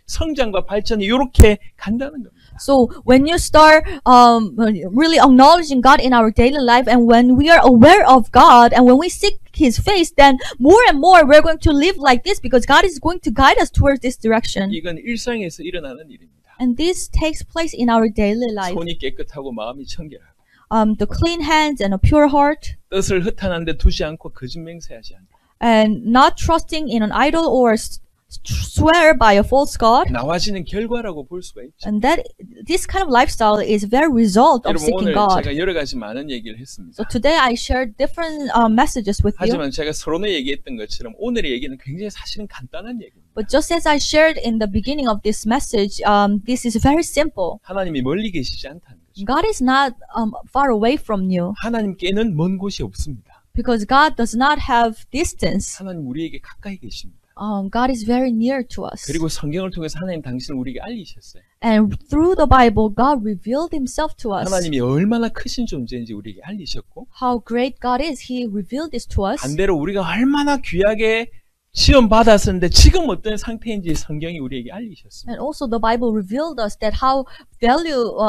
성장과 발전이 이렇게 간다는 겁니다. So when you start really acknowledging God in our daily life, and when we are aware of God and when we seek His face, then more and more we're going to live like this because God is going to guide us towards this direction. 이건 일상에서 일어나는 일입니다. And this takes place in our daily life. 손이 깨끗하고 마음이 청결하고 The clean hands and a pure heart, 뜻을 허탄한 데 두지 않고 거짓 맹세하지 않고 and not trusting in an idol or swear by a false god. 나와지는 결과라고 볼 수가 있죠. And that this kind of lifestyle is very result of 여러분 seeking 오늘 God. 제가 여러 가지 많은 얘기를 했습니다. So today I shared different messages with you. 하지만 제가 서론에 얘기했던 것처럼 오늘의 얘기는 굉장히 사실은 간단한 얘기입니다. But just as I shared in the beginning of this message, this is very simple. 하나님이 멀리 계시지 않다는 거죠. God is not far away from you 하나님께는 먼 곳이 없습니다. because God does not have distance. 하나님 우리에게 가까이 계십니다. God is very near to us. 그리고 성경을 통해서 하나님 당신을 우리에게 알리셨어요. And through the Bible, God revealed Himself to us. 하나님이 얼마나 크신 존재인지 우리에게 알리셨고 How great God is, He revealed this to us. 반대로 우리가 얼마나 귀하게 시험 받았었는데 지금 어떤 상태인지 성경이 우리에게 알리셨습니다. And also the Bible revealed us that how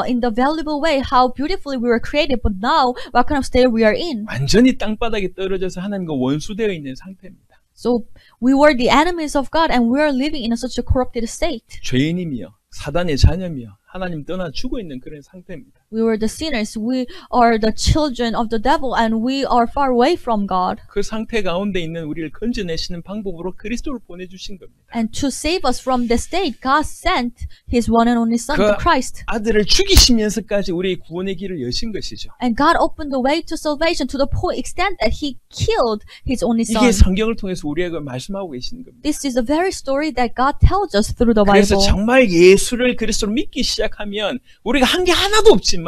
in the valuable way, how beautifully we were created, but now what kind of state we are in. 완전히 땅바닥에 떨어져서 하나님과 원수되어 있는 상태입니다. So we were the enemies of God, and we are living in such a corrupted state. 죄인이며 사단의 자녀며 하나님 떠나 죽어 있는 그런 상태입니다. We were the sinners. We are the children of the devil, and we are far away from God. 그 상태 가운데 있는 우리를 건져내시는 방법으로 그리스도를 보내주신 겁니다. And to save us from this state, God sent His one and only Son, 그 to Christ. 아들을 죽이시면서까지 우리의 구원의 길을 여신 것이죠. And God opened the way to salvation to the point extent that He killed His only Son. 이게 성경을 통해서 우리에게 말씀하고 계시는 겁니다. This is a very story that God tells us through the 그래서 Bible. 정말 예수를 그리스도로 믿기 시작하면 우리가 한 게 하나도 없지만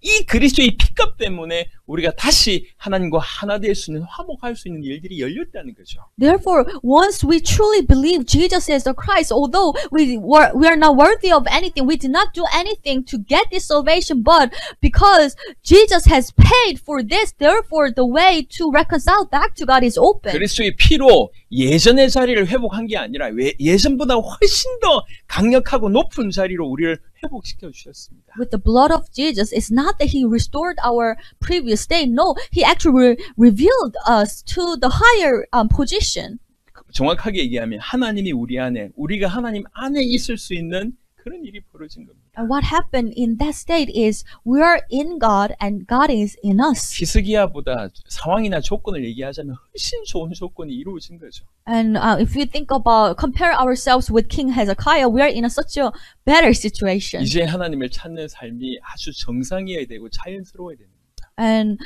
이 그리스도의 피값 때문에 우리가 다시 하나님과 하나 될 수 있는 화목할 수 있는 일들이 열렸다는 거죠. Therefore, once we truly believe Jesus is the Christ, although we are not worthy of anything, we did not do anything to get this salvation, but because Jesus has paid for this, therefore the way to reconcile back to God is open. 그리스도의 피로 예전의 자리를 회복한 게 아니라 예전보다 훨씬 더 강력하고 높은 자리로 우리를 회복시켜 주셨습니다. With the blood of Jesus, it's not that He restored our previous state. No, He actually revealed us to the higher position. 정확하게 얘기하면 하나님이 우리 안에, 우리가 하나님 안에 있을 수 있는 그런 일이 벌어진 겁니다. And what happened in that state is we are in God and God is in us. 히스기야보다 상황이나 조건을 얘기하자면 훨씬 좋은 조건이 이루어진 거죠. And if we compare ourselves with King Hezekiah, we are in such a better situation. 이제 하나님을 찾는 삶이 아주 정상이어야 되고 자연스러워야 됩니다. And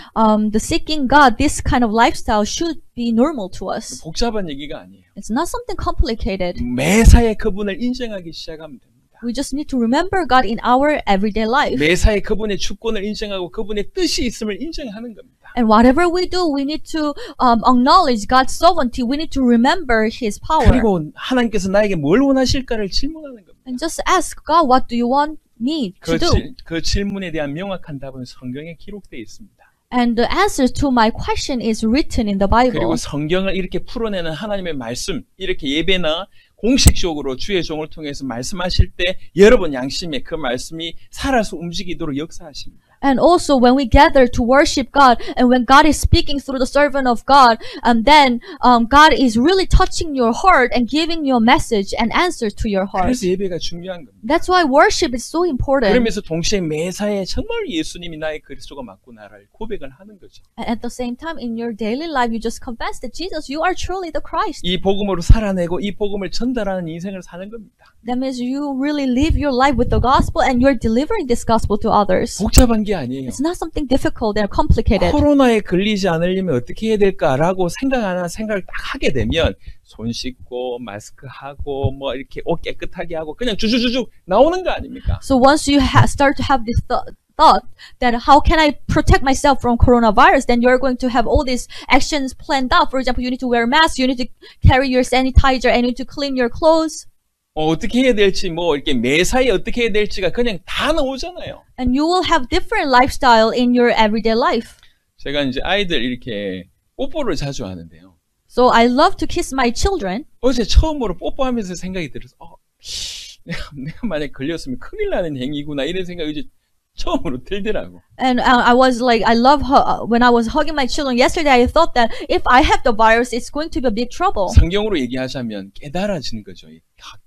the seeking God, this kind of lifestyle should be normal to us. 복잡한 얘기가 아니에요. It's not something complicated. 매사에 그분을 인정하기 시작하면 됩니다. We just need to remember God in our everyday life. 매사에 그분의 주권을 인정하고 그분의 뜻이 있음을 인정하는 겁니다. And whatever we do, we need to acknowledge God's sovereignty. We need to remember His power. 그리고 하나님께서 나에게 뭘 원하실까를 질문하는 겁니다. And just ask God, what do you want me to do? 그 질문에 대한 명확한 답은 성경에 기록되어 있습니다. And the answer to my question is written in the 그리고 Bible. 성경을 이렇게 풀어내는 하나님의 말씀, 이렇게 예배나 공식적으로 주의 종을 통해서 말씀하실 때 여러분 양심에 그 말씀이 살아서 움직이도록 역사하십니다. And also when we gather to worship God and when God is speaking through the servant of God, then God is really touching your heart and giving you a message and answer to your heart. 그래서 예배가 중요한 겁니다. That's why worship is so important. 그러면서 동시에 매사에 정말 예수님이 나의 그리스도가 맞고 나를 고백을 하는 거죠. And at the same time, in your daily life, you just confess that Jesus, you are truly the Christ. 이 복음으로 살아내고 이 복음을 전달하는 인생을 사는 겁니다. That means you really live your life with the gospel and you're delivering this gospel to others. 복잡한 게 아니에요. It's not something difficult and complicated. 코로나에 걸리지 않으려면 어떻게 해야 될까라고 생각을 딱 하게 되면 손 씻고 마스크하고 뭐 이렇게 옷 깨끗하게 하고 그냥 주주주주 나오는 거 아닙니까? So once you start to have this thought that how can I protect myself from coronavirus, then you're going to have all these actions planned out. For example, you need to wear masks, you need to carry your sanitizer, and you need to clean your clothes. 어떻게 해야 될지 뭐 이렇게 매사에 어떻게 해야 될지가 그냥 다 나오잖아요. And you will have different lifestyle in your everyday life. 제가 이제 아이들 이렇게 뽀뽀를 자주 하는데요. So I love to kiss my children. 어제 처음으로 뽀뽀하면서 생각이 들어서 내가 만약 걸렸으면 큰일 나는 행위구나 이런 생각이 이제 처음으로 들더라고. And I was like, I love her. When I was hugging my children yesterday, I thought that if I have the virus, it's going to be a big trouble. 성경으로 얘기하자면 깨달아지는 거죠.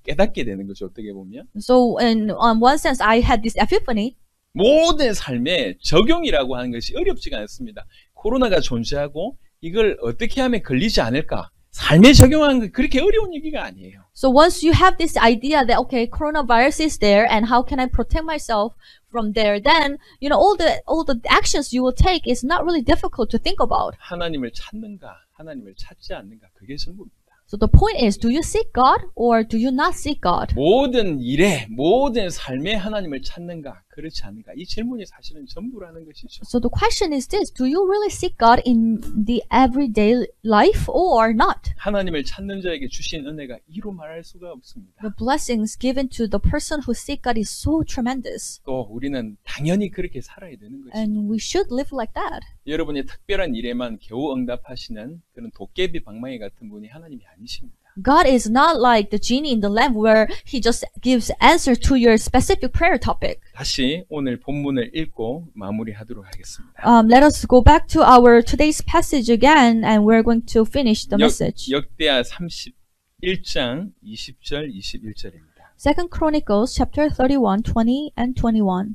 깨닫게 되는 거죠. 어떻게 보면. So in one sense, I had this epiphany. 모든 삶에 적용이라고 하는 것이 어렵지가 않습니다. 코로나가 존재하고 이걸 어떻게 하면 걸리지 않을까? 삶에 적용하는 건 그렇게 어려운 얘기가 아니에요. So once you have this idea that, okay, coronavirus is there and how can I protect myself from there, then, you know, all the actions you will take is not really difficult to think about. 하나님을 찾는가, 하나님을 찾지 않는가, 그게 전부입니다. So the point is, do you seek God or do you not seek God? 모든 일에, 모든 삶에 하나님을 찾는가, 그렇지 않는가, 이 질문이 사실은 전부라는 것이죠. So the question is this, do you really seek God in the everyday life or not? 하나님을 찾는 자에게 주신 은혜가 이루 말할 수가 없습니다. The blessings given to the person who seek God is so tremendous. 또 우리는 당연히 그렇게 살아야 되는 것이죠. And we should live like that. 여러분의 특별한 일에만 겨우 응답하시는 그런 도깨비 방망이 같은 분이 하나님이 아니십니다. God is not like the genie in the lamp where he just gives answer to your specific prayer topic. 다시 오늘 본문을 읽고 마무리하도록 하겠습니다. Let us go back to our today's passage again and we're going to finish the message. 역대하 31장 20절 21절입니다. 2 Chronicles chapter 31, 20 and 21.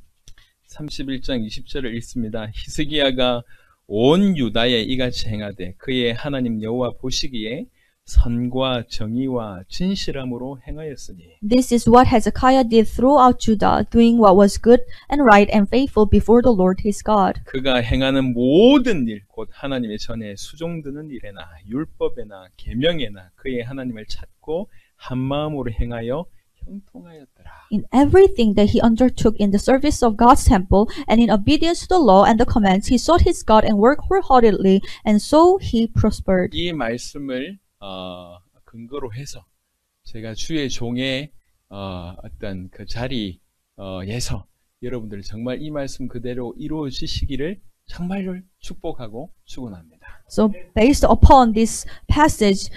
31장 20절을 읽습니다. 히스기야가 온 유다에 이같이 행하되 그의 하나님 여호와 보시기에 선과 정의와 진실함으로 행하였으니 This is what Hezekiah did throughout Judah, doing what was good and right and faithful before the Lord his God. 그가 행하는 모든 일 곧 하나님의 전에 수종드는 일에나 율법에나 계명에나 그의 하나님을 찾고 한 마음으로 행하여 형통하였더라. In everything that he undertook in the service of God's temple and in obedience to the law and the commands, he sought his God and worked wholeheartedly, and so he prospered. 이 말씀을 근거로 해서 제가 주의 종의 어떤 그 자리에서 여러분들 정말 이 말씀 그대로 이루어지시기를 정말로 축복하고 축원합니다. So based upon this passage,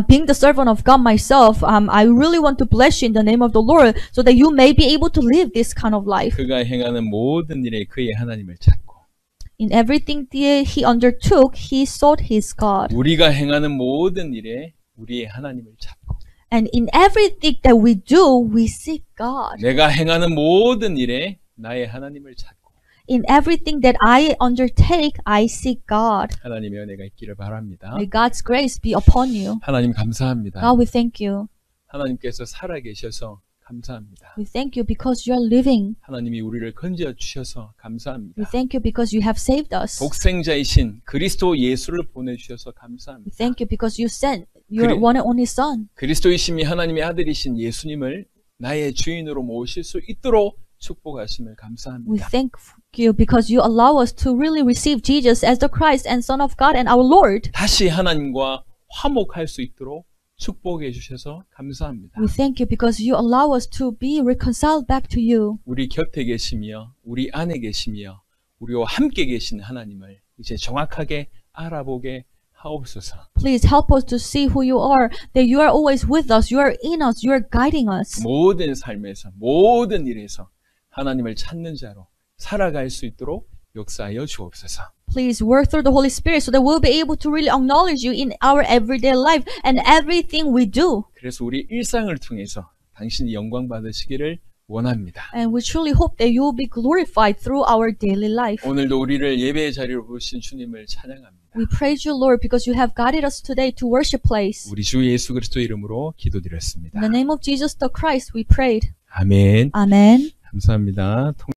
being the servant of God myself, I really want to bless you in the name of the Lord so that you may be able to live this kind of life. 그가 행하는 모든 일에 그의 하나님을 찾고 In everything that he undertook, he sought his God. 우리가 행하는 모든 일에 우리의 하나님을 찾고 And in everything that we do, we seek God. 내가 행하는 모든 일에 나의 하나님을 찾고 In everything that I undertake, I seek God. 하나님의 은혜가 있기를 바랍니다. May God's grace be upon you. 하나님 감사합니다. God, we thank you. 하나님께서 살아계셔서 감사합니다. We thank you because you are living. 하나님이 우리를 건져 주셔서 감사합니다. We thank you because you have saved us. 독생자이신 그리스도 예수를 보내주셔서 We 감사합니다. thank you because you sent your one and only Son. 그리스도이심이 하나님의 아들이신 예수님을 나의 주인으로 모실 수 있도록 축복하심을 We 감사합니다. thank you because you allow us to really receive Jesus as the Christ and Son of God and our Lord. 다시 하나님과 화목할 수 있도록 축복해 주셔서 감사합니다. We thank you because you allow us to be reconciled back to you. 우리 곁에 계시며 우리 안에 계시며 우리와 함께 계신 하나님을 이제 정확하게 알아보게 하옵소서. Please help us to see who you are, that you are always with us, you are in us, you are guiding us. 모든 삶에서 모든 일에서 하나님을 찾는 자로 살아갈 수 있도록 역사하여 주옵소서. Please work through the Holy Spirit so that we'll be able to really acknowledge you in our everyday life and everything we do. 그래서 우리 일상을 통해서 당신이 영광 받으시기를 원합니다. And we truly hope that you will be glorified through our daily life. 오늘도 우리를 예배의 자리로 부르신 주님을 찬양합니다. We praise you, Lord, because you have guided us today to worship place. 우리 주 예수 그리스도 이름으로 기도드렸습니다. In the name of Jesus the Christ, we prayed. 아멘. Amen. 감사합니다.